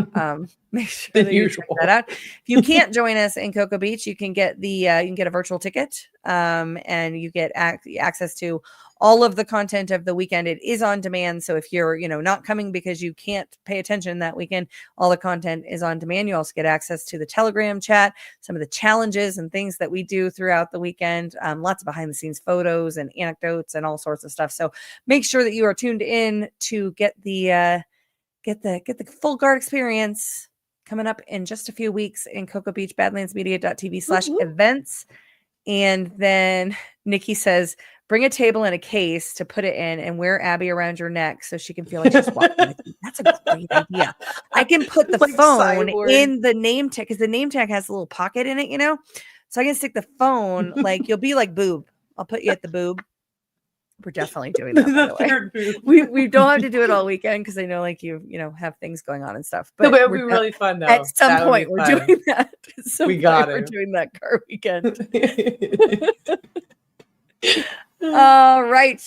S1: make sure that you check that out. If you can't join us in Cocoa Beach, you can get a virtual ticket and you get access to all of the content of the weekend. It is on demand. So if you're, not coming because you can't pay attention that weekend, all the content is on demand. You also get access to the Telegram chat, some of the challenges and things that we do throughout the weekend, lots of behind the scenes photos and anecdotes and all sorts of stuff. So make sure that you are tuned in to get the full GART experience coming up in just a few weeks in Cocoa Beach, badlandsmedia.tv/events. And then Nikki says, bring a table and a case to put it in and wear Abbey around your neck so she can feel like she's walking with you. That's a great idea. I can put the phone in the name tag because the name tag has a little pocket in it, So I can stick the phone, like you'll be like boob. I'll put you at the boob. We're definitely doing that, by the way. We don't have to do it all weekend because I know like you have things going on and stuff. But
S2: it would be really fun though.
S1: At some point we're doing that. We're doing that car weekend. All right.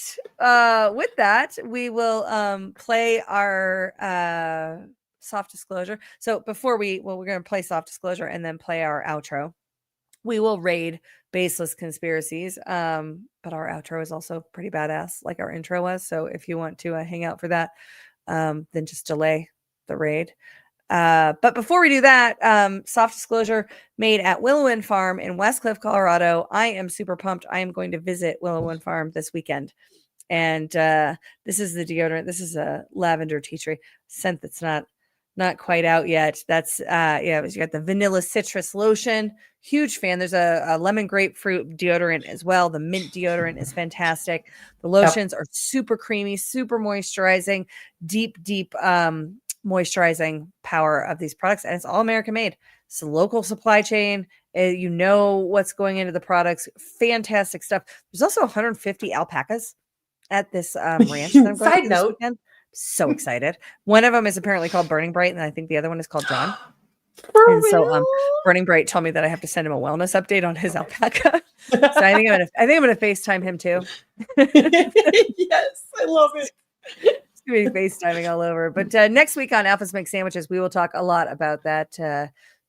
S1: With that, we will play our soft disclosure. So before we're going to play soft disclosure and then play our outro. We will raid baseless conspiracies. But our outro is also pretty badass, like our intro was. So if you want to hang out for that, then just delay the raid. But before we do that, soft disclosure made at Willow Wind Farm in Westcliff, Colorado. I am super pumped. I am going to visit Willow Wind Farm this weekend. And this is the deodorant. This is a lavender tea tree scent that's not quite out yet. That's you got the vanilla citrus lotion. Huge fan. There's a lemon grapefruit deodorant as well. The mint deodorant is fantastic. The lotions are super creamy, super moisturizing, deep moisturizing power of these products, and it's all American made. It's a local supply chain. You know what's going into the products. Fantastic stuff. There's also 150 alpacas at this ranch that I'm going to this weekend. So excited. One of them is apparently called Burning Bright, and I think the other one is called John. So Burning Bright told me that I have to send him a wellness update on his alpaca. So I think I'm gonna FaceTime him too.
S2: Yes, I love it.
S1: It's gonna be FaceTiming all over. But next week on Alphas Make Sandwiches, we will talk a lot about that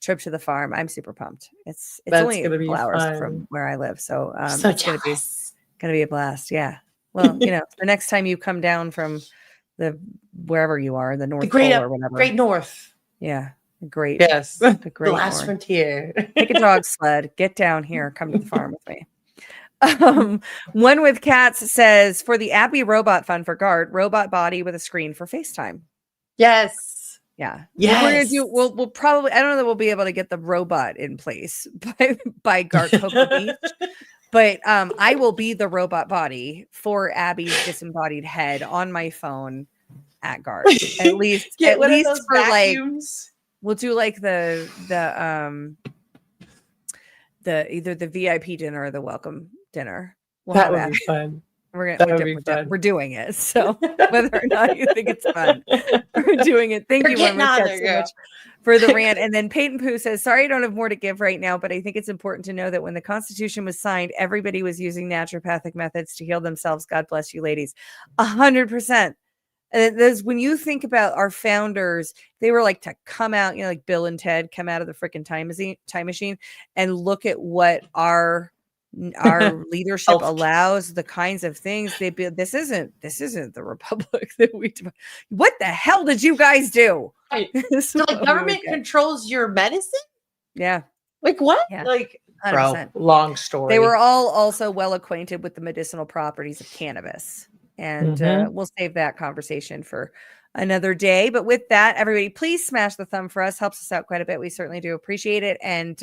S1: trip to the farm. I'm super pumped. It's only a couple hours from where I live, so it's gonna be a blast. Yeah. Well, the next time you come down from the wherever you are, the North Pole or whatever,
S2: Great North.
S1: Yeah, great.
S2: Yes,
S1: the great
S2: the last
S1: North.
S2: frontier.
S1: Take a dog sled, get down here, come to the farm with me. One with Cats says, for the Abbey robot fund for Guard, robot body with a screen for FaceTime.
S2: Yes.
S1: Yeah.
S2: Yes.
S1: We're gonna do. We'll probably. I don't know that we'll be able to get the robot in place by Guard Cocoa Beach. But I will be the robot body for Abby's disembodied head on my phone at Guard. At least for vacuums. We'll do like the either the VIP dinner or the welcome dinner.
S2: That would be fun.
S1: We're doing it. So whether or not you think it's fun, we're doing it. Thank you so much for the rant. And then Peyton Pooh says, sorry, I don't have more to give right now, but I think it's important to know that when the Constitution was signed, everybody was using naturopathic methods to heal themselves. God bless you, ladies. 100%. And when you think about our founders, they were like to come out, like Bill and Ted come out of the freaking time machine and look at what our leadership allows, the kinds of things they build. This isn't the republic that we. What the hell did you guys do?
S2: Right. So the government controls your medicine?
S1: Yeah.
S2: Like what?
S1: Yeah.
S2: Like
S1: 100%.
S2: Long story.
S1: They were all also well acquainted with the medicinal properties of cannabis. And we'll save that conversation for another day. But with that, everybody, please smash the thumb for us. Helps us out quite a bit. We certainly do appreciate it. And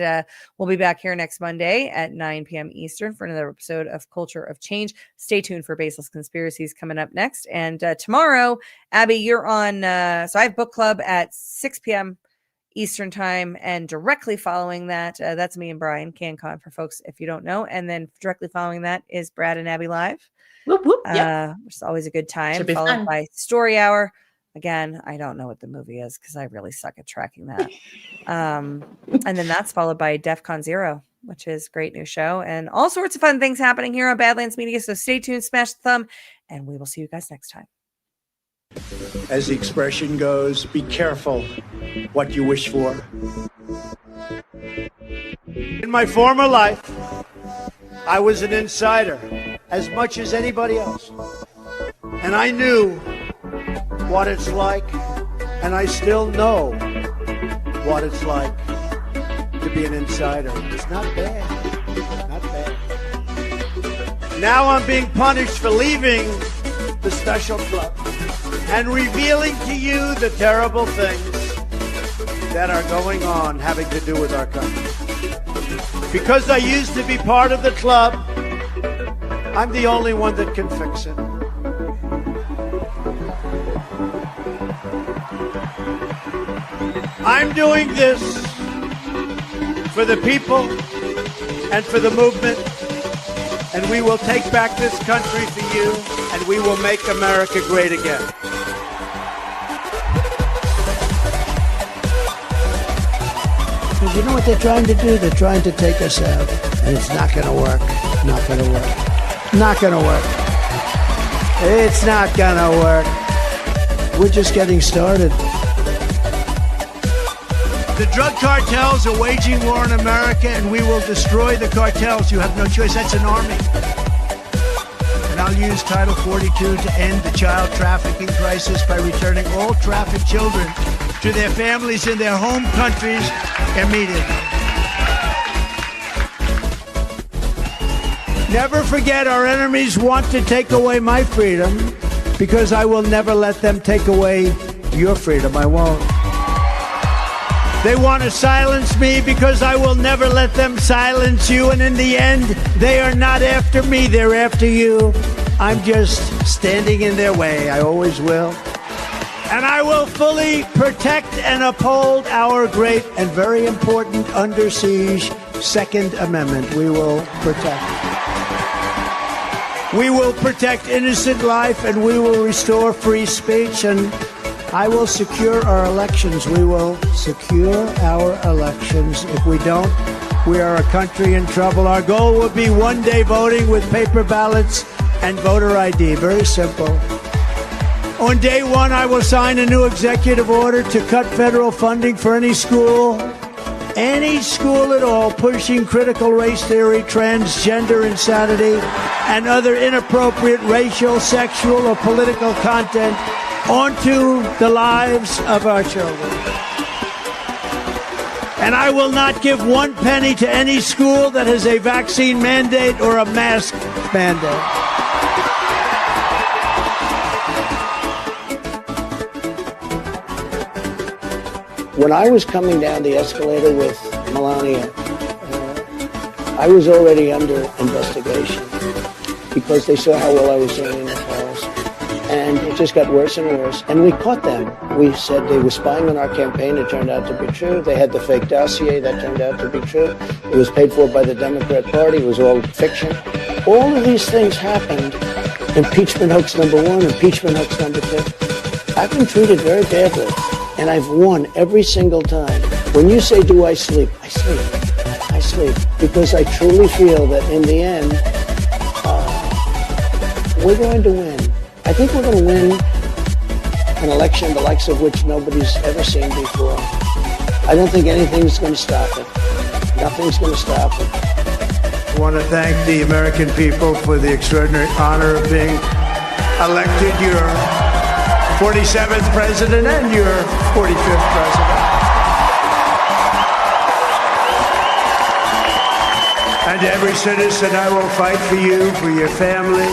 S1: we'll be back here next Monday at 9 p.m. Eastern for another episode of Culture of Change. Stay tuned for Baseless Conspiracies coming up next. And tomorrow, Abby, you're on. So I have book club at 6 p.m. Eastern time. And directly following that, that's me and Brian CanCon for folks if you don't know. And then directly following that is Brad and Abby Live.
S2: Whoop, whoop, yep.
S1: Which is always a good time,
S2: followed
S1: fun. By Story Hour. Again, I don't know what the movie is because I really suck at tracking that. And then that's followed by DEFCON 0, which is a great new show and all sorts of fun things happening here on Badlands Media. So stay tuned, smash the thumb, and we will see you guys next time.
S9: As the expression goes, be careful what you wish for. In my former life, I was an insider as much as anybody else. And I knew what it's like, and I still know what it's like to be an insider. It's not bad. Not bad. Now I'm being punished for leaving the special club and revealing to you the terrible things that are going on having to do with our country. Because I used to be part of the club, I'm the only one that can fix it. I'm doing this for the people and for the movement, and we will take back this country for you, and we will make America great again. Because you know what they're trying to do? They're trying to take us out, and it's not going to work. Not going to work. Not going to work. It's not going to work. We're just getting started. The drug cartels are waging war in America, and we will destroy the cartels. You have no choice. That's an army. And I'll use Title 42 to end the child trafficking crisis by returning all trafficked children to their families in their home countries immediately. Never forget, our enemies want to take away my freedom, because I will never let them take away your freedom. I won't. They want to silence me because I will never let them silence you. And in the end, they are not after me, they're after you. I'm just standing in their way. I always will. And I will fully protect and uphold our great and very important under siege Second Amendment. We will protect it. We will protect innocent life, and we will restore free speech, and I will secure our elections. We will secure our elections. If we don't, we are a country in trouble. Our goal will be one day voting with paper ballots and voter ID. Very simple. On day one, I will sign a new executive order to cut federal funding for any school at all, pushing critical race theory, transgender insanity, and other inappropriate racial, sexual, or political content onto the lives of our children. And I will not give one penny to any school that has a vaccine mandate or a mask mandate.
S10: When I was coming down the escalator with Melania, I was already under investigation because they saw how well I was doing in the polls. And it just got worse and worse. And we caught them. We said they were spying on our campaign. It turned out to be true. They had the fake dossier. That turned out to be true. It was paid for by the Democrat Party. It was all fiction. All of these things happened. Impeachment hoax number one, impeachment hoax number two. I've been treated very badly. And I've won every single time. When you say, do I sleep? I sleep. I sleep. Because I truly feel that in the end, we're going to win. I think we're going to win an election the likes of which nobody's ever seen before. I don't think anything's going to stop it. Nothing's going to stop it.
S9: I want to thank the American people for the extraordinary honor of being elected your 47th president and your 45th president. And every citizen, I will fight for you, for your family,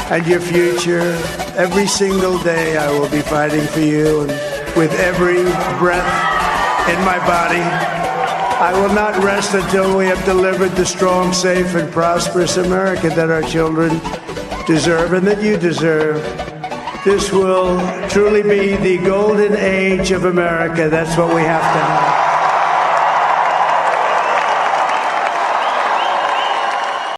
S9: and your future. Every single day I will be fighting for you, and with every breath in my body, I will not rest until we have delivered the strong, safe, and prosperous America that our children deserve and that you deserve. This will truly be the golden age of America. That's what we have to have.